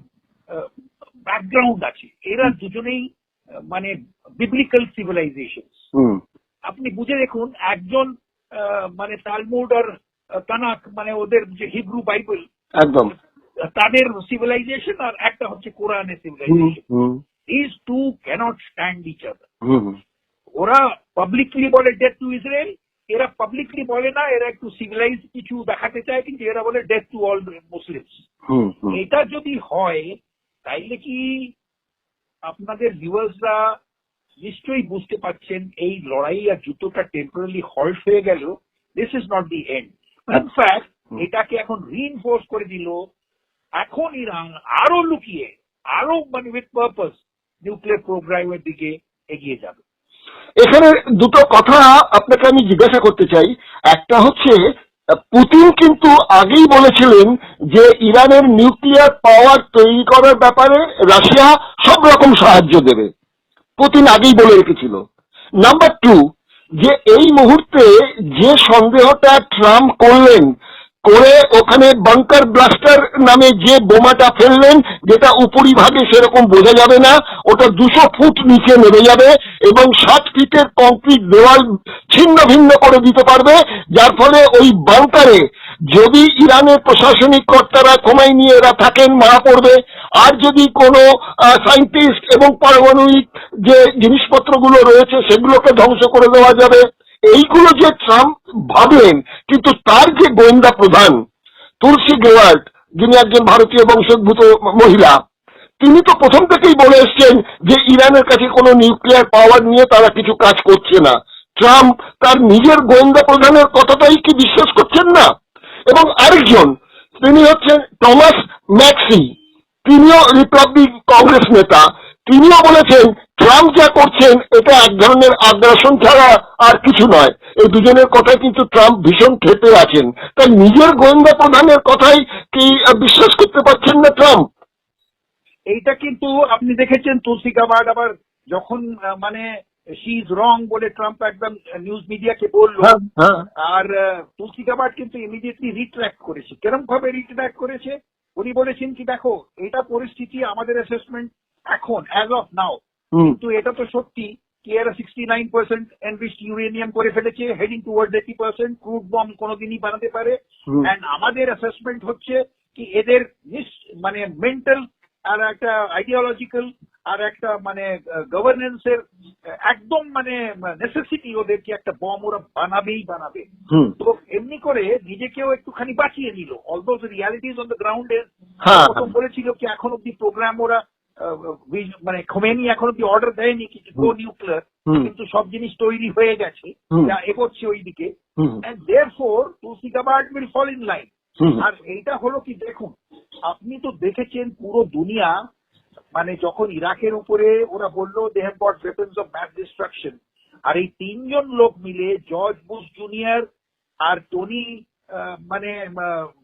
Speaker 5: ব্যাকগ্রাউন্ড আছে। এরা দুজনেই বিবলিক্যাল সিভিলাইজেশন। আপনি বুঝে দেখুন, একজন তালমুড আর তানাক ওদের যে হিব্রু বাইবেল, একদম তাদের সিভিলাইজেশন, আর একটা হচ্ছে কোরআনের civilization. These two cannot stand each other. ওরা পাবলিকলি বলে ডেথ টু ইসরায়েল, এরা পাবলিকলি বলে না, এরা একটু সিভিলাইজ কিছু দেখাতে চায়, কিন্তু এরা বলে ডেথ টু অল মুসলিমস। এটা যদি হয় তাইলে কি আপনাদের ভিউয়ার্সরা নিশ্চয়ই বুঝতে পারছেন এই লড়াই আর যুদ্ধটা টেম্পোরারি হল্ট হয়ে গেল। This is not the end. In fact এটাকে এখন রিইনফোর্স করে দিল। এখন ইরান আরো লুকিয়ে, আরো উইথ পারপাস নিউক্লিয়ার প্রোগ্রামের দিকে এগিয়ে যাবে।
Speaker 4: এখানে দুটো কথা আপনাকে আমি জিজ্ঞাসা করতে চাই। একটা হচ্ছে, পুতিন কিন্তু আগেই বলেছিলেন যে ইরানের নিউক্লিয়ার পাওয়ার তৈরি করার ব্যাপারে রাশিয়া সব রকম সাহায্য দেবে, পুতিন আগেই বলে রেখেছিল। নাম্বার টু, যে এই মুহূর্তে যে সন্দেহটা ট্রাম্প করলেন, করে ওখানে বাংকার ব্লাস্টার নামে যে বোমাটা ফেললেন, যেটা উপরিভাগে সেরকম বোঝা যাবে না, ওটা 200 ফুট নিচে নেমে যাবে এবং 7 ফিটের কংক্রিট দেওয়াল ছিন্ন ভিন্ন করে দিতে পারবে, যার ফলে ওই বাংকারে যদি ইরানের প্রশাসনিক কর্তারা কমাই নিয়ে এরা থাকেন মারা পড়বে, আর যদি কোনো সায়েন্টিস্ট এবং পারমাণবিক যে জিনিসপত্রগুলো রয়েছে সেগুলোকে ধ্বংস করে দেওয়া যাবে। এইগুলো যে ট্রাম্প ভাবলেন, কিন্তু তার যে গোয়েন্দা প্রধান তুলসী গেওয়ার্ট, যিনি একজন ভারতীয় বংশোদ্ভূত মহিলা, তিনি তো প্রথম থেকেই বলে এসছেন যে ইরানের কাছে কোনো নিউক্লিয়ার পাওয়ার নিয়ে তারা কিছু কাজ করছে না। ট্রাম্প তার নিজের গোয়েন্দা প্রধানের কথাটাই কি বিশ্বাস করছেন না? এবং আরেকজন, তিনি হচ্ছেন টমাস ম্যাক্সি, তিনিও রিপাবলিক কংগ্রেস নেতা, তিনিও বলেছেন ট্রাম্প যা করছেন এটা এক ধরনের আগ্রাসন ছাড়া আর কিছু নয়। এই দুজনের কথায় কিন্তু ট্রাম্প ভীষণ ক্ষেপে আছেন। তাই নিজের গোয়েন্দা প্রধানের কথাই কি বিশ্বাস করতে পারছেন না ট্রাম্প?
Speaker 5: এইটা কিন্তু আপনি দেখেছেন তুলসী গাবার্ড আবার যখন মানে শি ইজ রং বলে ট্রাম্প একদম নিউজ মিডিয়াকে বললো,
Speaker 4: হ্যাঁ।
Speaker 5: আর তুলসী গাবার্ড কিন্তু ইমিডিয়েটলি রিট্র্যাক্ট করেছে। কেরম ভাবে রিট্র্যাক্ট করেছে? উনি বলেছেন কি দেখো এটা পরিস্থিতি আমাদের অ্যাসেসমেন্ট এখন অ্যাজ অফ নাও, কিন্তু এটা তো সত্যি কি এরা 69% এনরিচড ইউরেনিয়াম করে ফেলেছে, হেডিং টুয়ার্ডস 80%, ক্রুড বম্ব কোনোদিনই বানাতে পারে। এন্ড আমাদের অ্যাসেসমেন্ট হচ্ছে কি এদের মানে মেন্টাল আর একটা আইডিওলজিক্যাল আর একটা মানে গভর্নেন্সের একদম মানে নেসেসিটি ওদের কি একটা বম ওরা বানাবেই বানাবে। তো এমনি করে নিজেকেও একটুখানি বাঁচিয়ে নিল। অলদো রিয়ালিটিজ অন দ্য গ্রাউন্ড এর প্রথম বলেছিল কি এখন অব্দি প্রোগ্রাম ওরা মানে খোমেনি এখন অব্দি অর্ডার দেয়নি কি গো নিউক্লিয়ার, কিন্তু সব জিনিস তৈরি হয়ে গেছে, যা এগোচ্ছে ওই দিকে। And therefore Tulsi Gabbard will fall in line. আর এইটা হলো কি দেখুন, আপনি তো দেখেছেন পুরো দুনিয়া মানে যখন ইরাকের উপরে ওরা বললো they have got weapons of mass destruction, আর এই তিনজন লোক মিলে জর্জ বুশ জুনিয়র আর টনি মানে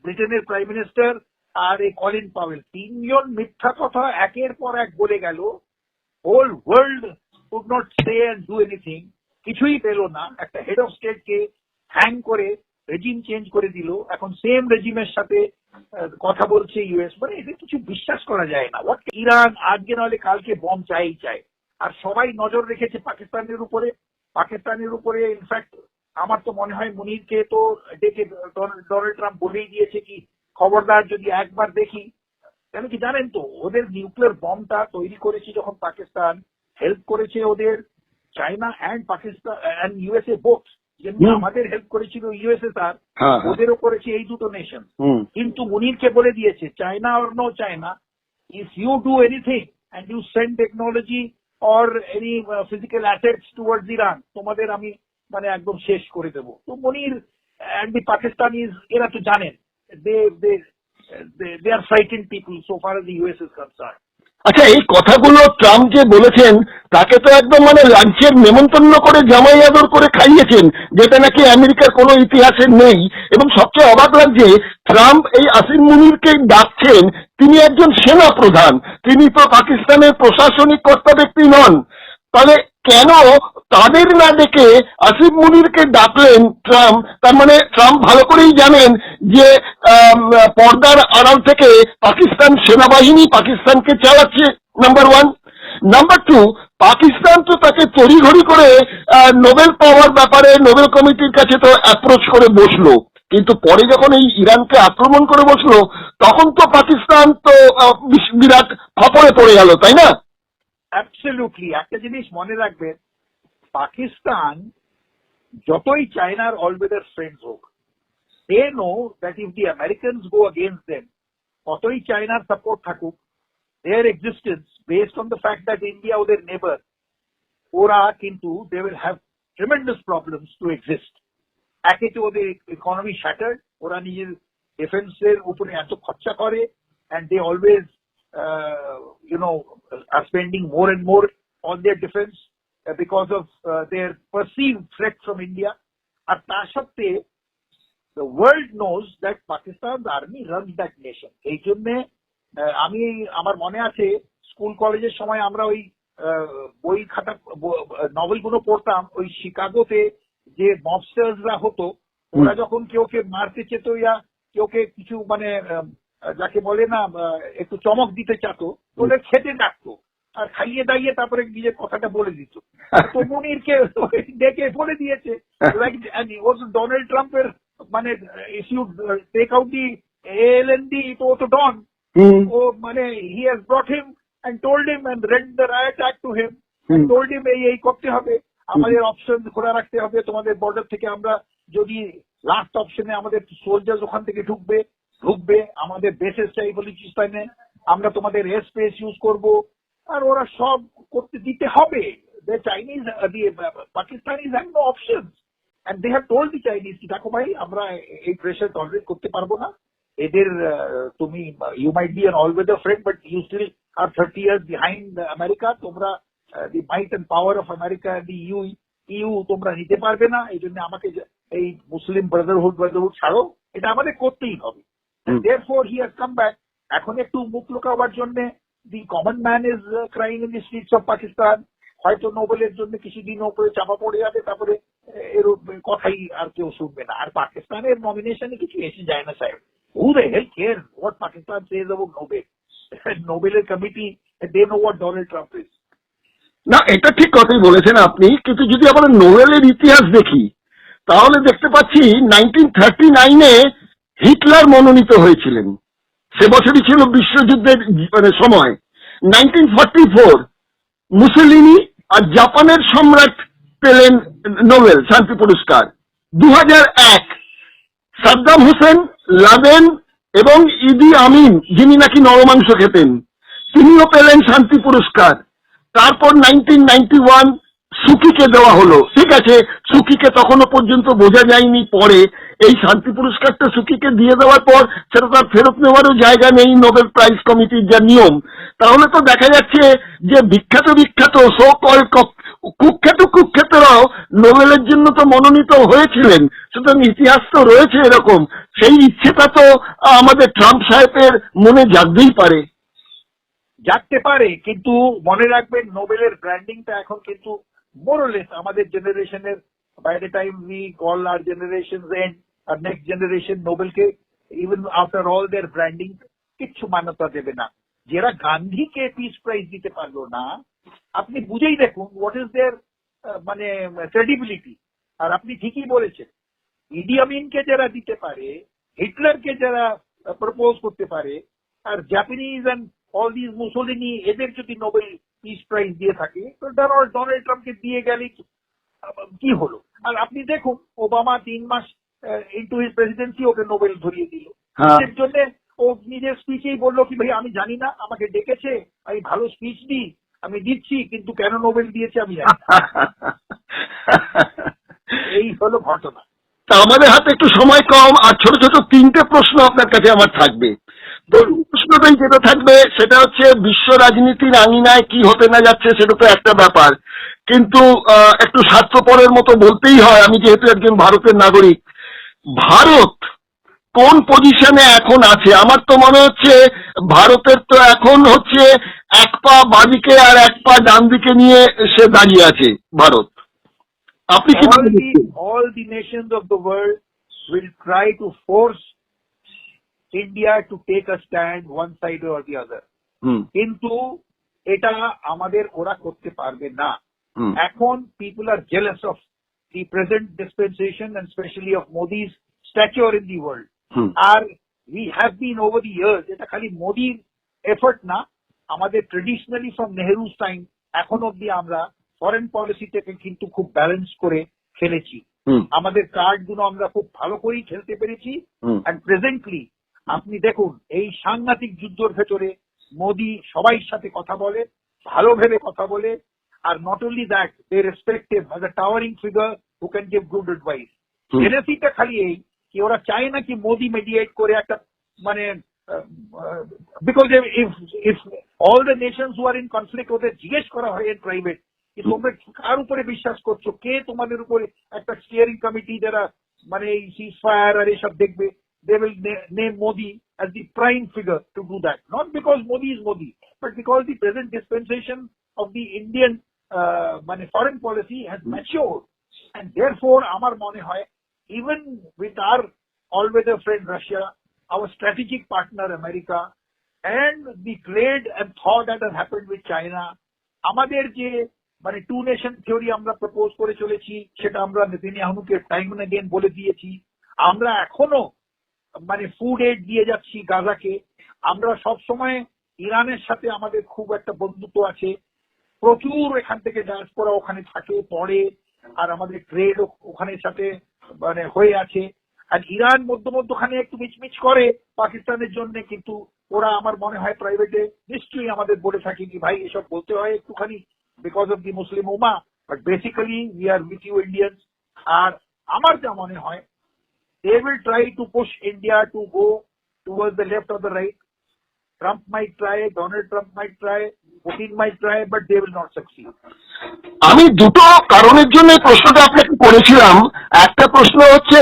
Speaker 5: ব্রিটেনের প্রাইম মিনিস্টার আর এই কলিন পাওয়েল, তিনজন মিথ্যা কথা একের পর এক বলে গেল। Whole world could not say and do anything, কিছুই পেল না। একটা হেড অফ স্টেট কে হ্যাং করে রেজিম চেঞ্জ করে দিল, এখন সেম রেজিমের সাথে কথা বলছে ইউএস। মানে এদের কিছু বিশ্বাস করা যায় না। ইরান আজকে নাহলে কালকে বম চাই চায়, আর সবাই নজর রেখেছে পাকিস্তানের উপরে। ইনফ্যাক্ট আমার তো মনে হয় মুনিরকে তো ডেকে ডোনাল্ড ট্রাম্প বলেই দিয়েছে কি খবরদার যদি একবার দেখি, কেন কি জানেন তো ওদের নিউক্লিয়ার বমটা তৈরি করেছে যখন পাকিস্তান, হেল্প করেছে ওদের China and Pakistan and USA both. যেমনি আমাদের হেল্প করেছিল ইউএসএসআর, ওদেরও করেছে এই দুটো নেশন। কিন্তু মুনিরকে বলে দিয়েছে China or no China, if you do anything and you send technology or any physical assets towards Iran, তোমাদের আমি মানে একদম শেষ করে দেবো। তো মুনির অ্যান্ড দি পাকিস্তানিজ এরা তো জানেন they are frightened people so far as the US is concerned.
Speaker 4: আচ্ছা, এই কথাগুলো ট্রাম্প যে বলেছেন তাকে তো একদম মানে রাজ্যের নেমন্তন্ন করে জামাই আদর করে খাইয়েছেন, যেটা নাকি আমেরিকার কোনো ইতিহাসে নেই। এবং সবচেয়ে অবাক লাগছে ট্রাম্প এই আসিম মুনিরকে ডাকছেন, তিনি একজন সেনা প্রধান, তিনি তো পাকিস্তানের প্রশাসনিক কর্তা ব্যক্তি নন। তাহলে কেন তাদের না ডেকে আসিফ মুনিরকে ডাকলেন ট্রাম্প? তার মানে ট্রাম্প ভালো করেই জানেন যে পর্দার আড়াল থেকে পাকিস্তান সেনাবাহিনী পাকিস্তানকে চালাচ্ছে, number one. Number two, Pakistan তো তাকে তড়িঘড়ি করে নোবেল পাওয়ার ব্যাপারে নোবেল কমিটির কাছে তো অ্যাপ্রোচ করে বসলো, কিন্তু পরে যখন এই ইরানকে আক্রমণ করে বসলো তখন তো পাকিস্তান তো বিরাট ফাপড়ে পড়ে গেল, তাই না?
Speaker 5: অ্যাবসলিউটলি। একটা জিনিস মনে রাখবেন, পাকিস্তান যতই চায়নার অলওয়েদার ফ্রেন্ডস হোক, they know that if the Americans go against them, কতই চায়নার সাপোর্ট থাকুক, their existence based on the fact that India ওদের নেবার, ওরা কিন্তু they will have tremendous problems to exist. একে তো ওদের ইকোনমি শ্যাটার্ড, ওরা নিজের ডিফেন্সের উপরে এত খরচা করে, and they always are spending more and more on their defense because of their perceived threat from India. আর তার সাথে the world knows that Pakistan's army runs that nation. এই জন্যে আমি আমার মনে আছে স্কুল কলেজের সময় আমরা ওই বই খাতা নভেলগুলো পড়তাম, ওই শিকাগোতে যে মবস্টার্সরা হতো, ওরা যখন কেউকে মারতে চেত ইয়া কেউকে কিছু মানে যাকে বলে না একটু চমক দিতে চাতো, ওদের খেতে ডাকতো আর খাইয়ে দাইয়ে তারপরে নিজের কথাটা বলে দিত। তো মুনিরকে ডেকে বলে দিয়েছে ডোনাল্ড ট্রাম্পের মানে if you take out the ALND তো ও তো ডন, ও মানে he has brought him and told him and read the riot act to him and told him এই করতে হবে, আমাদের অপশন খোলা রাখতে হবে, তোমাদের বর্ডার থেকে আমরা যদি লাস্ট অপশনে আমাদের সোলজার্স ওখান থেকে ঢুকবে, আমাদের বেসেস চাই বলুচিস্তানে, আমরা তোমাদের এয়ার স্পেস ইউজ করব, আর ওরা সব করতে দিতে হবে। the Chinese the Pakistanis have no options and they have told the Chinese কি দেখো ভাই আমরা এই প্রেসার টলারেট করতে পারবো না, এদের তুমি you might be an all weather friend but you still আর 30 years behind আমেরিকা, তোমরা the might and power of America, the you তোমরা নিতে পারবে না, এই জন্য আমাকে এই মুসলিম ব্রাদারহুড ছাড়ো, এটা আমাদের করতেই হবে। Therefore he has come back. এখন একটু মুখ লুকাবার জন্য দি common man is crying in the streets of Pakistan. হয়তো নোবেলের জন্য কিছুদিন ওপরে চাপা পড়ে যাবে, তারপরে এর কথাই আর কেউ শুনবে না। আর পাকিস্তানের নমিনেশনে কিছু এসে যায় না সাহেব। Who the hell cares what Pakistan says about Nobel? নোবেলের committee, they know what Donald Trump is.
Speaker 4: না, এটা ঠিক কথাই বলেছেন আপনি, কিন্তু যদি আমরা নোবেলের ইতিহাস দেখি তাহলে দেখতে পাচ্ছি 1939-এ হিটলার মনোনীত হয়েছিলেন, সে বছরই ছিল বিশ্বযুদ্ধের সময়। 1944 মুসোলিনি আর জাপানের সম্রাট পেলেন নোবেল শান্তি পুরস্কার। 2001 সাদ্দাম হোসেন, লাদেন এবং ইদি আমিন, যিনি নাকি নরমাংস খেতেন, তিনিও পেলেন শান্তি পুরস্কার। তারপর 1991 সুকিকে দেওয়া হলো। ঠিক আছে, সুকিকে তখনও পর্যন্ত বোঝা যায়নি, পরে এই শান্তি পুরস্কারটা সুকিকে দিয়ে দেওয়ার পর সেটা তার ফেরত নেওয়ারও জায়গা নেই নোবেল প্রাইজ কমিটির যা নিয়ম। তাহলে তো দেখা যাচ্ছে যে বিখ্যাত সো কল কুখ্যাতরাও নোবেলের জন্য তো মনোনীত হয়েছিলেন, সুতরাং ইতিহাস তো রয়েছে এরকম। সেই ইচ্ছেটা তো আমাদের ট্রাম্প সাহেবের মনে জাগতেই পারে।
Speaker 5: কিন্তু মনে রাখবেন নোবেলের ব্র্যান্ডিংটা এখন কিন্তু মোরলেস আমাদের জেনারেশনের, by the time we call our generation and our next generation, নোবেলকে even after all their branding কিচ্ছু মান্যতা দেবে না। যারা গান্ধীকে পিস প্রাইজ দিতে পারলো না, আপনি বুঝেই দেখুন হোয়াট ইজ দেয়ার মানে ক্রেডিবিলিটি। আর আপনি ঠিকই বলেছেন, ইডি আমিনকে যারা দিতে পারে, হিটলারকে যারা প্রপোজ করতে পারে, আর Japanese and all this Mussolini, এদের যদি নোবেল পিস প্রাইজ দিয়ে থাকে, তো ডোনাল্ড ট্রাম্পকে দিয়ে গেলে কি হলো? আর আপনি দেখুন ওবামা 3 মাস ইনটু হিজ প্রেসিডেন্সি ওকে নোবেল ধরিয়ে দিল। এর জন্য ও নিজের স্পিচেই বললো কি ভাই আমি জানি না, আমাকে ডেকেছে, আমি ভালো স্পিচ দিই, আমি দিচ্ছি, কিন্তু কেন নোবেল দিয়েছে আমি জানি না। এই হলো ঘটনা।
Speaker 4: তা আমাদের হাতে একটু সময় কম, আর ছোট ছোট 3টে প্রশ্ন আপনার কাছে আমার থাকবে। প্রশ্নটাই যেটা থাকবে সেটা হচ্ছে বিশ্ব রাজনীতির আঙিনায় কি হতে না যাচ্ছে সেটা তো একটা ব্যাপার, কিন্তু একটু স্বার্থপরের মতো বলতেই হয়, আমি যেহেতু একজন ভারতের নাগরিক। ভারত কোন পজিশনে এখন আছে? আমার তো মনে হচ্ছে ভারতের তো এখন হচ্ছে এক পা বাঁদিকে আর এক পা ডান দিকে নিয়ে সে দাঁড়িয়ে আছে ভারত। আপনি কি
Speaker 5: all the nations of the world will try to force India to take a stand one side or the other, কিন্তু এটা আমাদের ওরা করতে পারবে না। এখন people are jealous of the present dispensation and especially of Modi's stature in the world. R we have been over the years, এটা খালি মোদির এফর্ট না, আমাদের ট্রেডিশনালি ফ্রম নেহরু's টাইম এখন অব্দি আমরা ফরেন পলিসিটাকে কিন্তু খুব ব্যালেন্স করে খেলেছি। আমাদের কার্ড গুলো আমরা খুব ভালো করেই খেলতে পেরেছি। এন্ড প্রেজেন্টলি আপনি দেখুন এই সাংঘাতিক যুদ্ধের ভেতরে মোদি সবাই সাথে কথা বলে, ভালো ভেবে কথা বলে, আর not only that they respect him as a towering figure who can give good advice. জেনেসিটা খালি এই কি ওরা চায় না কি মোদি মিডিয়েট করে একটা মানে because if all the nations who are in conflict ওদের জিজ্ঞেস করা হয় ইন প্রাইভেট কি তোমরা কার উপরে বিশ্বাস করছো, কে তোমাদের উপরে একটা স্টিয়ারিং কমিটি যারা মানে এই সিজ ফায়ার আর এসব দেখবে, they will name Modi as the prime figure to do that, not because Modi is Modi, but because the present dispensation of the Indian foreign policy has matured, and therefore amar mone hoy even with our all-weather friend Russia, our strategic partner America, and the trade and thaw that has happened with China, আমাদের যে মানে two nation theory আমরা propose করে চলেছি সেটা আমরা নেতানিয়াহুকে time and again বলে দিয়েছি। আমরা এখনো মানে ফুড এড দিয়ে যাচ্ছি গাজাকে। আমরা সব সময় ইরানের সাথে আমাদের খুব একটা বন্ধুত্ব আছে, প্রচুর এখান থেকে ডায়াসপোরা ওখানে থাকে পড়ে, আর আমাদের ট্রেড ওখানে সাথে মানে হয়ে আছে। আর ইরান মধ্যখানে একটু মিচমিচ করে পাকিস্তানের জন্য, কিন্তু ওরা আমার মনে হয় প্রাইভেটে নিশ্চয়ই আমাদের বলে থাকে কি ভাই এসব বলতে হয় একটুখানি because of the Muslim ummah, but basically we are with you Indians. আর আমার যা মনে হয় they will try to push India to go towards the left or the right. Trump might try, Donald Trump might try, Putin might try, but they will not succeed.
Speaker 4: আমি দুটো কারণের জন্য এই প্রশ্নটা আপনাকে করেছিলাম। একটা প্রশ্ন হচ্ছে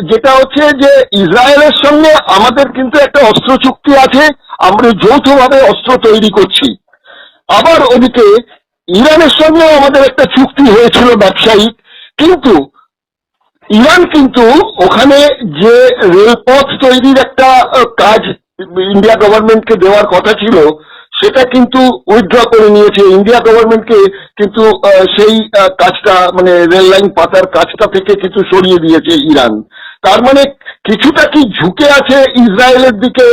Speaker 4: যেটা হচ্ছে যে ইসরায়েলের সঙ্গে আমাদের কিন্তু একটা অস্ত্র চুক্তি আছে, আমরা যৌথভাবে অস্ত্র তৈরি করছি। আবার ওদিকে ইরানের সঙ্গে আমাদের একটা চুক্তি হয়েছিল ব্যবসায়িক, কিন্তু ইরান কিন্তু ওখানে যে রেলপথ তৈরির একটা কাজ ইন্ডিয়া গভর্নমেন্টকে দেওয়ার কথা ছিল সেটা কিন্তু উইথড্র করে নিয়েছে। ইন্ডিয়া গভর্নমেন্টকে কিন্তু সেই কাজটা মানে রেল লাইন পাতার কাজটা থেকে কিছু সরিয়ে দিয়েছে ইরান। তার মানে কিছুটা কি ঝুঁকে আছে ইসরায়েলের দিকে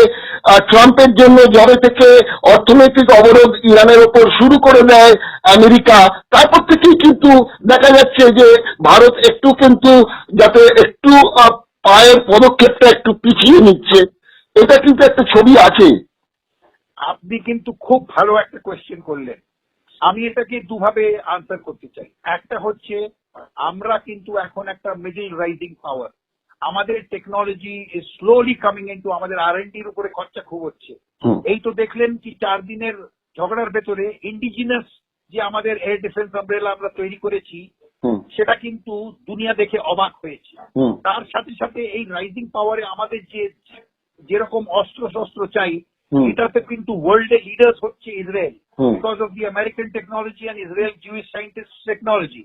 Speaker 4: ট্রাম্পের জন্য, যবে থেকে অর্থনৈতিক অবরোধ ইরানের ওপর শুরু করে দেয় আমেরিকা, তারপর থেকেই কিন্তু দেখা যাচ্ছে যে ভারত একটু কিন্তু যাতে একটু পায়ের পদক্ষেপটা একটু পিছিয়ে নিচ্ছে, এটা কিন্তু একটা ছবি আছে।
Speaker 5: আপনি কিন্তু খুব ভালো একটা কোয়েশ্চেন করলেন। আমি এটাকে দুভাবে আনসার করতে চাই। একটা হচ্ছে আমরা কিন্তু এখন একটা মিডল রাইজিং পাওয়ার, আমাদের technology is slowly coming into, আমাদের R&Dর উপরে খরচা খুব হচ্ছে। এই তো দেখলেন কি 4 দিনের ঝগড়ার ভেতরে ইন্ডিজিনাস যে আমাদের এয়ার ডিফেন্স আমব্রেলা আমরা তৈরি করেছি সেটা কিন্তু দুনিয়া দেখে অবাক হয়েছে। তার সাথে সাথে এই রাইজিং পাওয়ারে আমাদের যেরকম অস্ত্র শস্ত্র চাই, এটাতে কিন্তু ওয়ার্ল্ডে লিডার্স হচ্ছে Israel, because of the American technology and Israel Jewish scientist technology.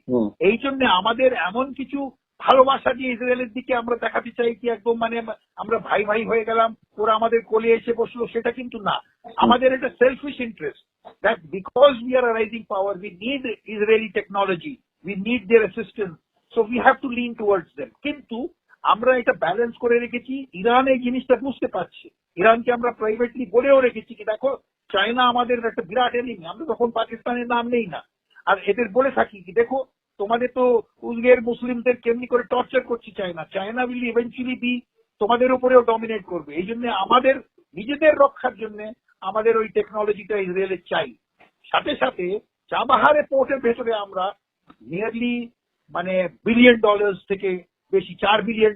Speaker 5: এই জন্য আমাদের এমন কিছু ভালোবাসা যে ইসরায়েলের দিকে আমরা দেখাতে চাই কি একদম মানে আমরা ভাই ভাই হয়ে গেলাম, ওরা আমাদের কোলে এসে বসলো, সেটা কিন্তু না। আমাদের একটা selfish interest that because we are a rising power, we need Israeli technology, we need their assistance, so we have to lean towards them. কিন্তু আমরা এটা ব্যালেন্স করে রেখেছি, ইরান এই জিনিসটা বুঝতে পারছে। ইরানকে আমরা প্রাইভেটলি বলেও রেখেছি কি দেখো চায়না আমাদের একটা বিরাট এনিমি, আমরা তখন পাকিস্তানের নাম নেই না, আর এদের বলে থাকি কি দেখো তোমাদের তো উজবের মুসলিমদের কেমনি করে টর্চার করছি China, China will eventually be তোমাদের উপরেও ডমিনেট করবে। এই জন্য আমাদের নিজেদের রক্ষার জন্য আমাদের ওই টেকনোলজিটা ইসরায়েলের চাই। সাথে সাথে চাবাহারে পোর্টের ভেতরে আমরা নিয়ারলি মানে $1 বিলিয়ন থেকে বেশি, $4 বিলিয়ন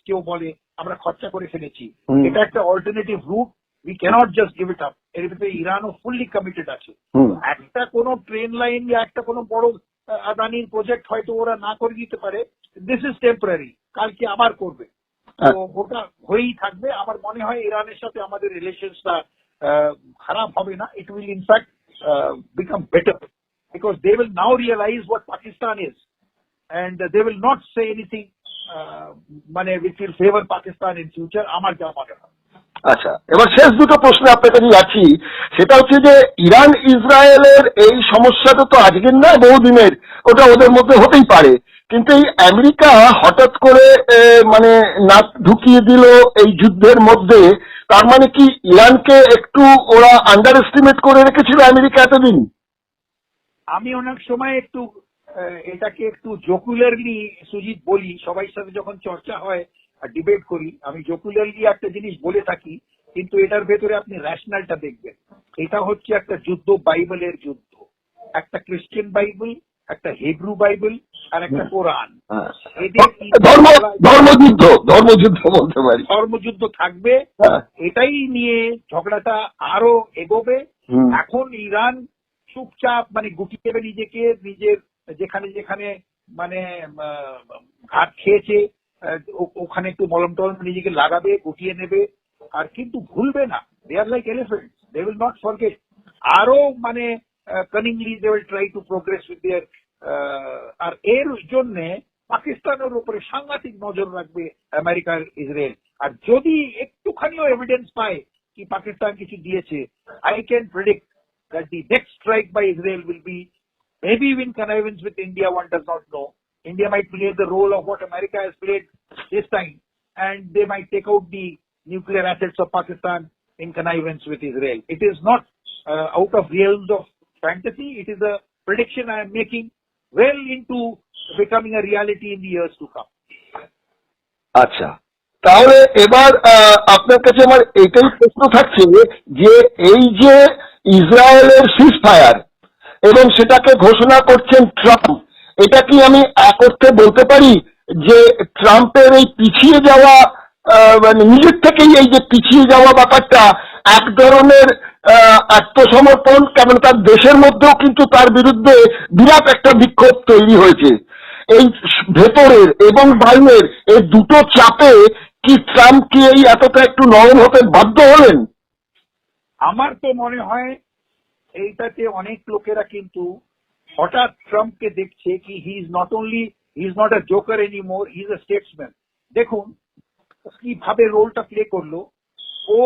Speaker 5: কেউ বলে আমরা খরচা করে ফেলেছি। এটা একটা alternative route, we cannot just give it up. এর ভিতরে ইরানও ফুললি কমিটেড আছে। একটা কোনো ট্রেন লাইন বা একটা কোনো বড় আদানির প্রজেক্ট হয়তো ওরা না করে দিতে পারে, দিস ইজ টেম্পোরারি, কালকে আবার করবে, তো ওটা হয়েই থাকবে। আমার মনে হয় ইরানের সাথে আমাদের রিলেশনসটা খারাপ হবে না, it will in fact become better, because they will now realise what Pakistan is and they will not say anything মানে which will favor Pakistan in future, আমার যা মনে হয়।
Speaker 4: আচ্ছা, এবার শেষ দুটো প্রশ্ন আপনার কাছে যাচ্ছি। সেটা হচ্ছে যে ইরান ইসরায়েলের এই সমস্যাটা তো আজকের না, বহুদিনের, ওটা ওদের মধ্যে হতেই পারে, কিন্তু এই আমেরিকা হঠাৎ করে মানে নাক ঢুকিয়ে দিল এই যুদ্ধের মধ্যে, তার মানে কি ইরানকে একটু ওরা আন্ডার এস্টিমেট করে রেখেছিল আমেরিকা এতদিন?
Speaker 5: আমি অনেক সময় একটু এটাকে একটু জকুলারলি সুজিত বলি, সবাই সাথে যখন চর্চা হয় আর ডিবেট করি, আমি জকুলারলি একটা জিনিস বলে থাকি, কিন্তু এটার ভেতরে আপনি রেশনালটা দেখবেন। এটা হচ্ছে একটা যুদ্ধ, বাইবেলের যুদ্ধ, একটা খ্রিস্টান বাইবেল, একটা হিব্রু বাইবেল আর একটা কোরআন। এদের ধর্মযুদ্ধ বলতে পারি, ধর্মযুদ্ধ থাকবে, এটাই নিয়ে ঝগড়াটা আরো এগোবে। এখন ইরান চুপচাপ মানে গুটিয়ে দেবে নিজেকে, নিজের যেখানে যেখানে মানে ঘাট খেয়েছে ওখানে একটু মলম টলম নিজেকে লাগাবে, গুটিয়ে নেবে, আর কিন্তু ভুলবে না, they are like elephants, they will not forget. আরো মানে cunningly they will try to progress with their, আর এর জন্য পাকিস্তানের উপরে সাংঘাতিক নজর রাখবে আমেরিকার ইসরায়েল। আর যদি একটুখানিও এভিডেন্স পায় কি পাকিস্তান কিছু দিয়েছে, I can predict that the next strike by Israel will be maybe in connivance with India, one does not know. India might play the role of what America has played this time, and they might take out the nuclear assets of Pakistan in connivance with Israel. It is not out of realms of fantasy, it is a prediction I am making well into becoming a reality in the years to come.
Speaker 4: আচ্ছা, তাহলে এবার আপনার কাছে আমার এটাই প্রশ্ন থাকছে যে এই যে ইসরায়েলের সিজ ফায়ার এবং সেটাকে ঘোষণা করছেন ট্রাম্প, এটা কি আমি এক অর্থে বলতে পারি যে ট্রাম্পের এই পিছিয়ে যাওয়া মানে নিজের থেকেই এই যে পিছিয়ে যাওয়া ব্যাপারটা এক ধরনের আত্মসমর্পণ, কেমন তার দেশের মধ্যেও কিন্তু তার বিরুদ্ধে বিরাট একটা বিক্ষোভ তৈরি হয়েছে। এই ভেতরের এবং বাইরের এই দুটো চাপে কি ট্রাম্প কি এই এতটা একটু নরম হতে বাধ্য হলেন?
Speaker 5: আমার তো মনে হয় এইটাতে অনেক লোকেরা কিন্তু হঠাৎ ট্রাম্পকে দেখছে কি he is not a Joker anymore, he is a Statesman. দেখুন কিভাবে রোলটা প্লে করলো। ও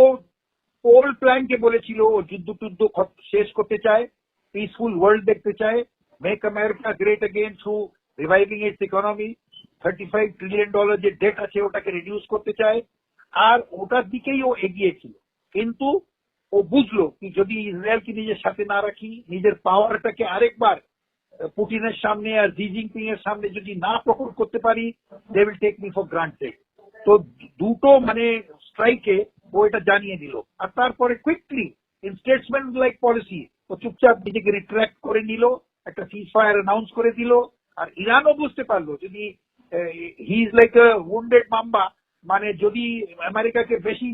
Speaker 5: পোল প্ল্যানকে বলেছিল ও যুদ্ধ শেষ করতে চায়, পিসফুল ওয়ার্ল্ড দেখতে চায়, make America great again through reviving it's economy, $35 trillion যে ডেট আছে ওটাকে রিডিউস করতে চায়, আর ওটার দিকেই ও এগিয়েছিল। কিন্তু ও বুঝলো কি যদি ইসরায়েলকে নিজের সাথে না রাখি, নিজের পাওয়ারটাকে আরেকবার পুটিনের সামনে আর জি জিনপিং এর সামনে যদি না প্রকট করতে পারি, they will take me for granted. তো দুটো মানে স্ট্রাইকে ও এটা জানিয়ে দিল, আর তারপরে quickly in statesman like policy ও চুপচাপ নিজেকে রিট্র্যাক্ট করে নিল, একটা সিজ ফায়ার অ্যানাউন্স করে দিল। আর ইরানও বুঝতে পারলো যদি he is like a wounded mamba, মানে যদি আমেরিকাকে বেশি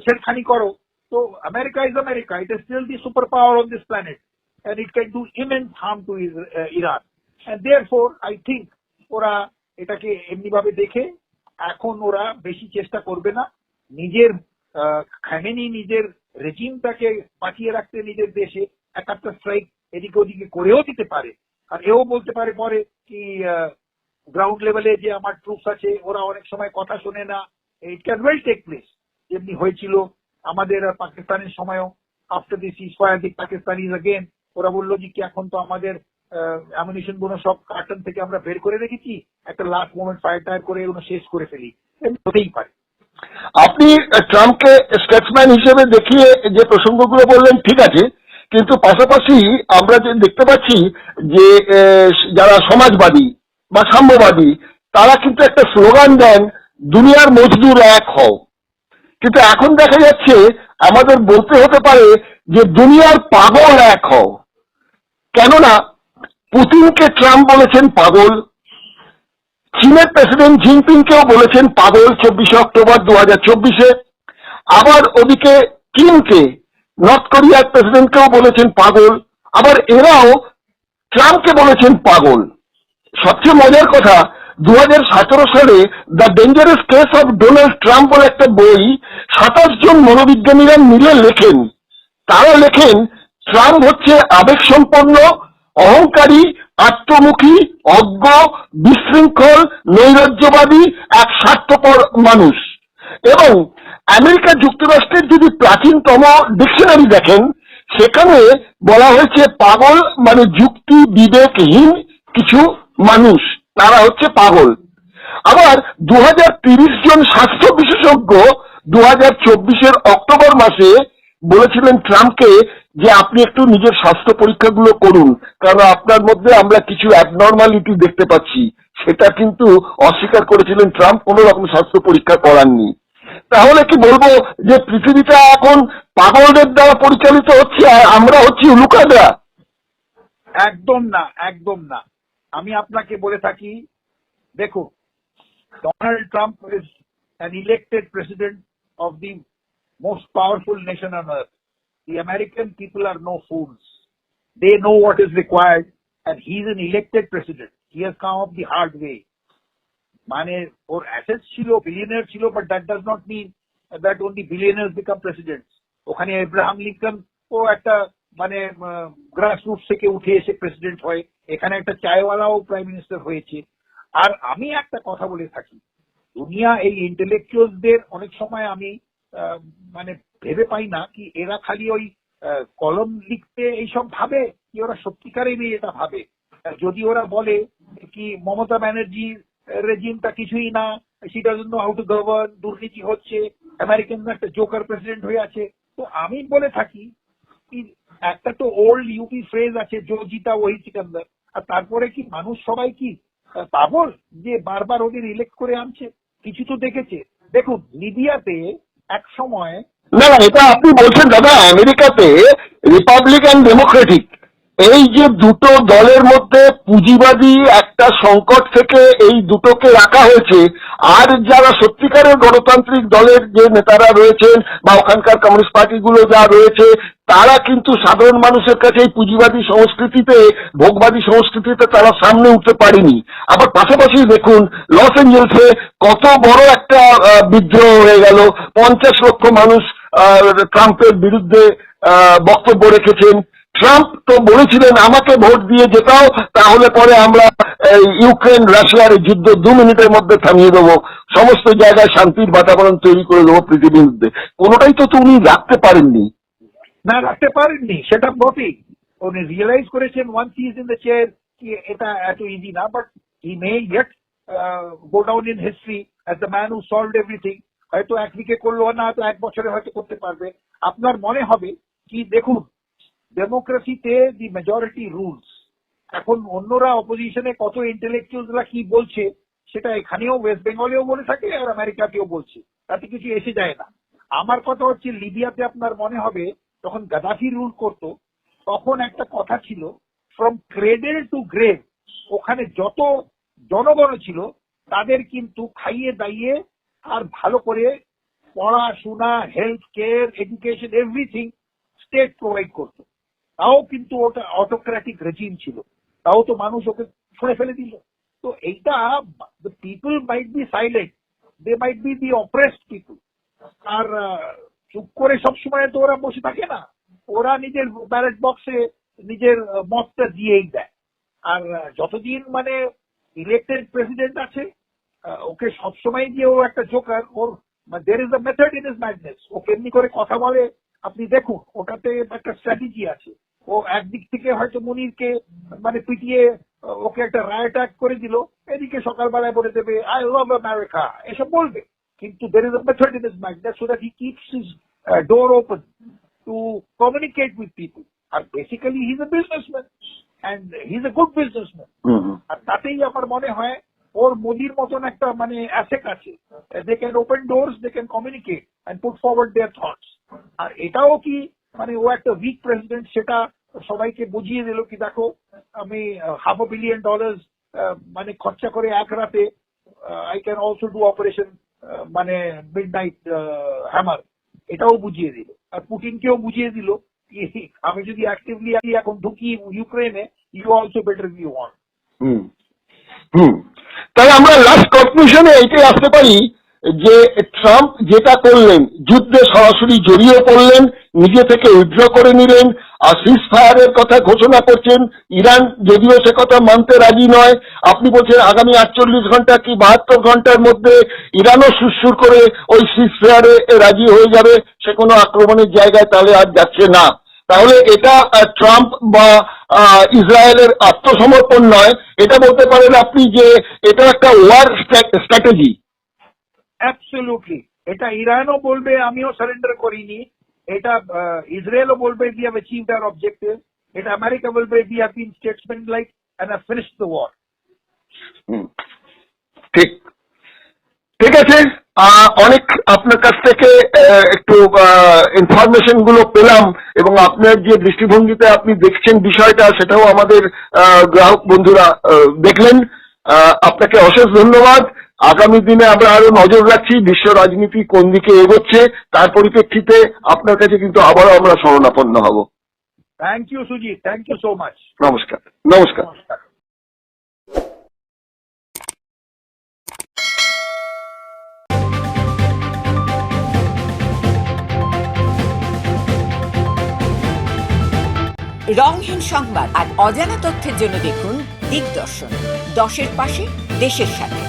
Speaker 5: ছেড়খানি করো, তো America is America, it is still the super power on this planet and it can do immense harm to Iran, and therefore I think ওরা এটাকে এমনি ভাবে দেখে এখন ওরা বেশি চেষ্টা করবে না। নিজের খামেনি নিজের রেজিমটাকে বাঁচিয়ে রাখতে নিজের দেশে একটা স্ট্রাইক এদিকে ওদিকে করেও দিতে পারে, আর এও বলতে পারে পরে কি গ্রাউন্ড লেভেলে যে আমার ট্রুপস আছে ওরা অনেক সময় কথা শোনে না। It can well take place, যেমনি হয়েছিল আমাদের পাকিস্তানের সময়ও। After the ceasefire the Pakistanis again ওরা বললো যে কি এখন তো আমাদের অ্যামিনিশন গুলো সব কার্টন থেকে আমরা বের করে রেখেছি, একটা লাস্ট মোমেন্ট ফায়ার টায়ার করে এগুলো শেষ করে ফেলি, হতেই পারে।
Speaker 4: আপনি ট্রাম্পকে স্টেটসম্যান হিসেবে দেখিয়ে যে প্রসঙ্গগুলো বললেন ঠিক আছে, কিন্তু পাশাপাশি আমরা যে দেখতে পাচ্ছি যে যারা সমাজবাদী বা সাম্যবাদী তারা কিন্তু একটা স্লোগান দেন, দুনিয়ার মজদুর এক হও। কিন্তু এখন দেখা যাচ্ছে আমাদের বলতে হতে পারে যে দুনিয়ার পাগল এক হও। কেননা পুতিনকে ট্রাম্প বলেছেন পাগল, চীনের প্রেসিডেন্ট জিনপিংকেও বলেছেন পাগল 24 অক্টোবর 2024-এ, আবার ওদিকে কিমকে নর্থ কোরিয়ার প্রেসিডেন্টকেও বলেছেন পাগল, আবার এরাও ট্রাম্পকে বলেছেন পাগল। সবচেয়ে মজার কথা 2017 সালে the dangerous case of Donald Trump বলে একটা বই 27 জন মনোবিজ্ঞানীরা মিলে লেখেন। তারা লেখেন ট্রাম্প হচ্ছে আবেগসম্পন্ন, অহংকারী, আত্মমুখী, অজ্ঞ, বিশৃঙ্খল, নৈরাজ্যবাদী এক স্বার্থপর মানুষ। এবং আমেরিকা যুক্তরাষ্ট্রের যদি প্রাচীনতম ডিকশনারি দেখেন, সেখানে বলা হয়েছে পাগল মানে যুক্তি বিবেকহীন কিছু মানুষ, তারা হচ্ছে পাগল। আবার 2030 জন স্বাস্থ্য বিশেষজ্ঞ 2024-এর অক্টোবর মাসে বলেছিলেন ট্রাম্পকে যে আপনি একটু নিজের স্বাস্থ্য পরীক্ষাগুলো করুন, কারণ আপনার মধ্যে আমরা কিছু অ্যাবনর্মালিটি দেখতে পাচ্ছি। সেটা কিন্তু অস্বীকার করেছিলেন ট্রাম্প, কোনো রকম স্বাস্থ্য পরীক্ষা করাননি। তাহলে কি বলবো যে পৃথিবীটা এখন পাগলদের দ্বারা পরিচালিত হচ্ছে আর আমরা হচ্ছি উলুকাদা?
Speaker 5: একদম না, একদম না। আমি আপনাকে বলে থাকি, দেখো Donald Trump is an elected president of the most powerful nation on earth. The American people are no fools. They know what is required, and he's an elected president. He has come up the hard way. মানে ওর assets ছিল, billionaire ছিল, but that does not mean that only billionaires become presidents. ওখানে Abraham Lincoln ও একটা মানে grassroots থেকে উঠে এসে president হয়, এখানে একটা চায়ওয়ালাও প্রাইম মিনিস্টার হয়েছে। আর আমি একটা কথা বলে থাকি, দুনিয়া এই ইন্টেলেকচুয়ালসদের অনেক সময় আমি মানে ভেবে পাই না কি এরা খালি ওই কলম লিখতে এইসব ভাবে, কি ওরা সত্যিকারেই এটা ভাবে। যদি ওরা বলে কি মমতা ব্যানার্জি রেজিমটা কিছুই না, she doesn't know how to govern, দুর্নীতি হচ্ছে, আমেরিকান একটা জোকার প্রেসিডেন্ট হয়ে আছে, তো আমি বলে থাকি একটা তো ওল্ড ইউপি ফ্রেজ আছে, জো জিতা ওই সিকান্দার। আর তারপরে কি মানুষ সবাই কি পাগল যে বারবার ওদের ইলেক্ট করে আনছে? কিছু তো দেখেছে। দেখুন লিবিয়াতে এক সময়
Speaker 4: না, এটা আপনি বলছেন দাদা, আমেরিকাতে রিপাবলিকান ডেমোক্রেটিক এই যে দুটো দলের মধ্যে পুঁজিবাদী একটা সংকট থেকে এই দুটোকে রাখা হয়েছে, আর যারা সত্যিকারের গণতান্ত্রিক দলের যে নেতারা রয়েছেন বা ওখানকার কমিউনিস্ট পার্টিগুলো যা রয়েছে, তারা কিন্তু সাধারণ মানুষের কাছে এই পুঁজিবাদী সংস্কৃতিতে, ভোগবাদী সংস্কৃতিতে তারা সামনে উঠতে পারেনি। আবার পাশাপাশি দেখুন লস এঞ্জেলসে কত বড় একটা বিদ্রোহ হয়ে গেল, 50 লক্ষ মানুষ ট্রাম্পের বিরুদ্ধে বক্তব্য রেখেছেন। ট্রাম্প তো বলেছিলেন আমাকে ভোট দিয়ে জেতাও, তাহলে পরে আমরা ইউক্রেন রাশিয়ার যুদ্ধ 2 মিনিটের মধ্যে থামিয়ে দেবো, সমস্ত জায়গায় শান্তির বাতাবরণ তৈরি করে দেবো পৃথিবীর মধ্যে। কোনোটাই তো উনি রাখতে পারেননি।
Speaker 5: না, রাখতে পারেননি, সেটা বটেই। উনি রিয়েলাইজ করেছেন once he is in the chair কি এটা এত ইজি না, but he may yet go down in history as the man who solved everything. হয়তো এক উইকে করলো না, হয়তো 1 বছরে হয়তো করতে পারবে। আপনার মনে হবে কি, দেখুন ডেমোক্রেসিতে দি মেজরিটি রুলস। এখন অন্যরা অপোজিশনে কত ইন্টেলেকচুয়ালরা কি বলছে সেটা এখানেও ওয়েস্ট বেঙ্গলেও বলে থাকে আর আমেরিকাতেও বলছে, তাতে কিছু এসে যায় না। আমার কথা হচ্ছে লিবিয়াতে আপনার মনে হবে যখন গাদাফি রুল করত, তখন একটা কথা ছিল ফ্রম ক্রেডেল টু গ্রেভ, ওখানে যত জনগণ ছিল তাদের কিন্তু খাইয়ে দাইয়ে আর ভালো করে পড়াশোনা, health care, education, everything state provide করতো। তাও কিন্তু ওটা অটোক্রেটিক রেজিম ছিল, তাও তো মানুষ ওকে ছুঁড়ে ফেলে দিল। তো এইটা the people might be silent, they might be the oppressed people. আর চুপ করে সবসময় তো ওরা বসে থাকে না, ওরা নিজের ব্যালট বক্সে নিজের মতটা দিয়েই দেয়। আর যতদিন মানে ইলেক্টেড প্রেসিডেন্ট আছে, ওকে সবসময় দিয়ে ও একটা জোকার, ওর there is a method in his madness. ও কেমনি করে কথা বলে আপনি দেখুন, ওটাতে একটা স্ট্র্যাটেজি আছে। ও একদিক থেকে হয়তো মুনিরকে মানে পিটিয়ে ওকে একটা রাইট অ্যাক্ট করে দিল, এদিকে সকালবেলায় বলে দেবে আই লাভ আমেরিকা, এসব বলবে। কিন্তু there is a method in his madness so that he keeps his door open to communicate with people. আর basically he is a businessman and he is a good businessman. আর তাতেই আমার মনে হয় ওর মোদির মতন একটা মানে অ্যাসেট আছে, they can open doors, they can communicate and put forward their thoughts. আর এটাও কি মানে ও একটা উইক প্রেসিডেন্ট সেটা সবাইকে বুঝিয়ে দিল কি দেখো আমি $500 billion মানে খরচা করে এক রাতে I can also do operation মানে মিডনাইট হ্যামার, এটাও বুঝিয়ে দিল। আর পুটিনকেও বুঝিয়ে দিল কি আমি যদি অ্যাক্টিভলি এখন ঢুকি ইউক্রেনে, you also better you want.
Speaker 4: তাহলে আমরা লাস্ট কনক্লুশনে এইটাই আসতে পারি যে ট্রাম্প যেটা করলেন, যুদ্ধে সরাসরি জড়িয়ে পড়লেন, নিজে থেকে উইথড্র করে নিলেন, আর সিজ ফায়ারের কথা ঘোষণা করছেন। ইরান যদিও সে কথা মানতে রাজি নয়। আপনি বলছেন আগামী 48 ঘন্টা কি 72 ঘন্টার মধ্যে ইরানও সুরসুর করে ওই সিজ ফায়ারে রাজি হয়ে যাবে, সে কোনো আক্রমণের জায়গায় তাহলে আর যাচ্ছে না। তাহলে এটা ট্রাম্প বা ইসরায়েলের আত্মসমর্পণ নয়, এটা বলতে পারেন আপনি যে এটা একটা ওয়ার স্ট্র্যাটেজি।
Speaker 5: অ্যাবসলিউটলি, এটা ইরানও বলবে আমিও সারেন্ডার করিনি, এটা ইসরায়েলও বলবে we have achieved our objective, এটা আমেরিকা বলবে we have been statesman like and have finished the war.
Speaker 4: ঠিক ঠিক আছে। অনেক আপনার কাছ থেকে একটু ইনফরমেশন গুলো পেলাম, এবং আপনার যে দৃষ্টিভঙ্গিতে আপনি দেখছেন বিষয়টা সেটাও আমাদের গ্রাহক বন্ধুরা দেখলেন। আপনাকে অশেষ ধন্যবাদ। আগামী দিনে আমরা আরো নজর রাখছি বিশ্ব রাজনীতি কোন দিকে এগোচ্ছে, তার পরিপ্রেক্ষিতে আপনার কাছে কিন্তু আবারও আমরা শরণাপন্ন হব।
Speaker 5: Thank you Sujit, thank you so much.
Speaker 4: নমস্কার। নমস্কার।
Speaker 6: রংহীন সংবাদ আর অজানা তথ্যের জন্য দেখুন দিগদর্শন, 10-এর পাশে, দেশের সাথে।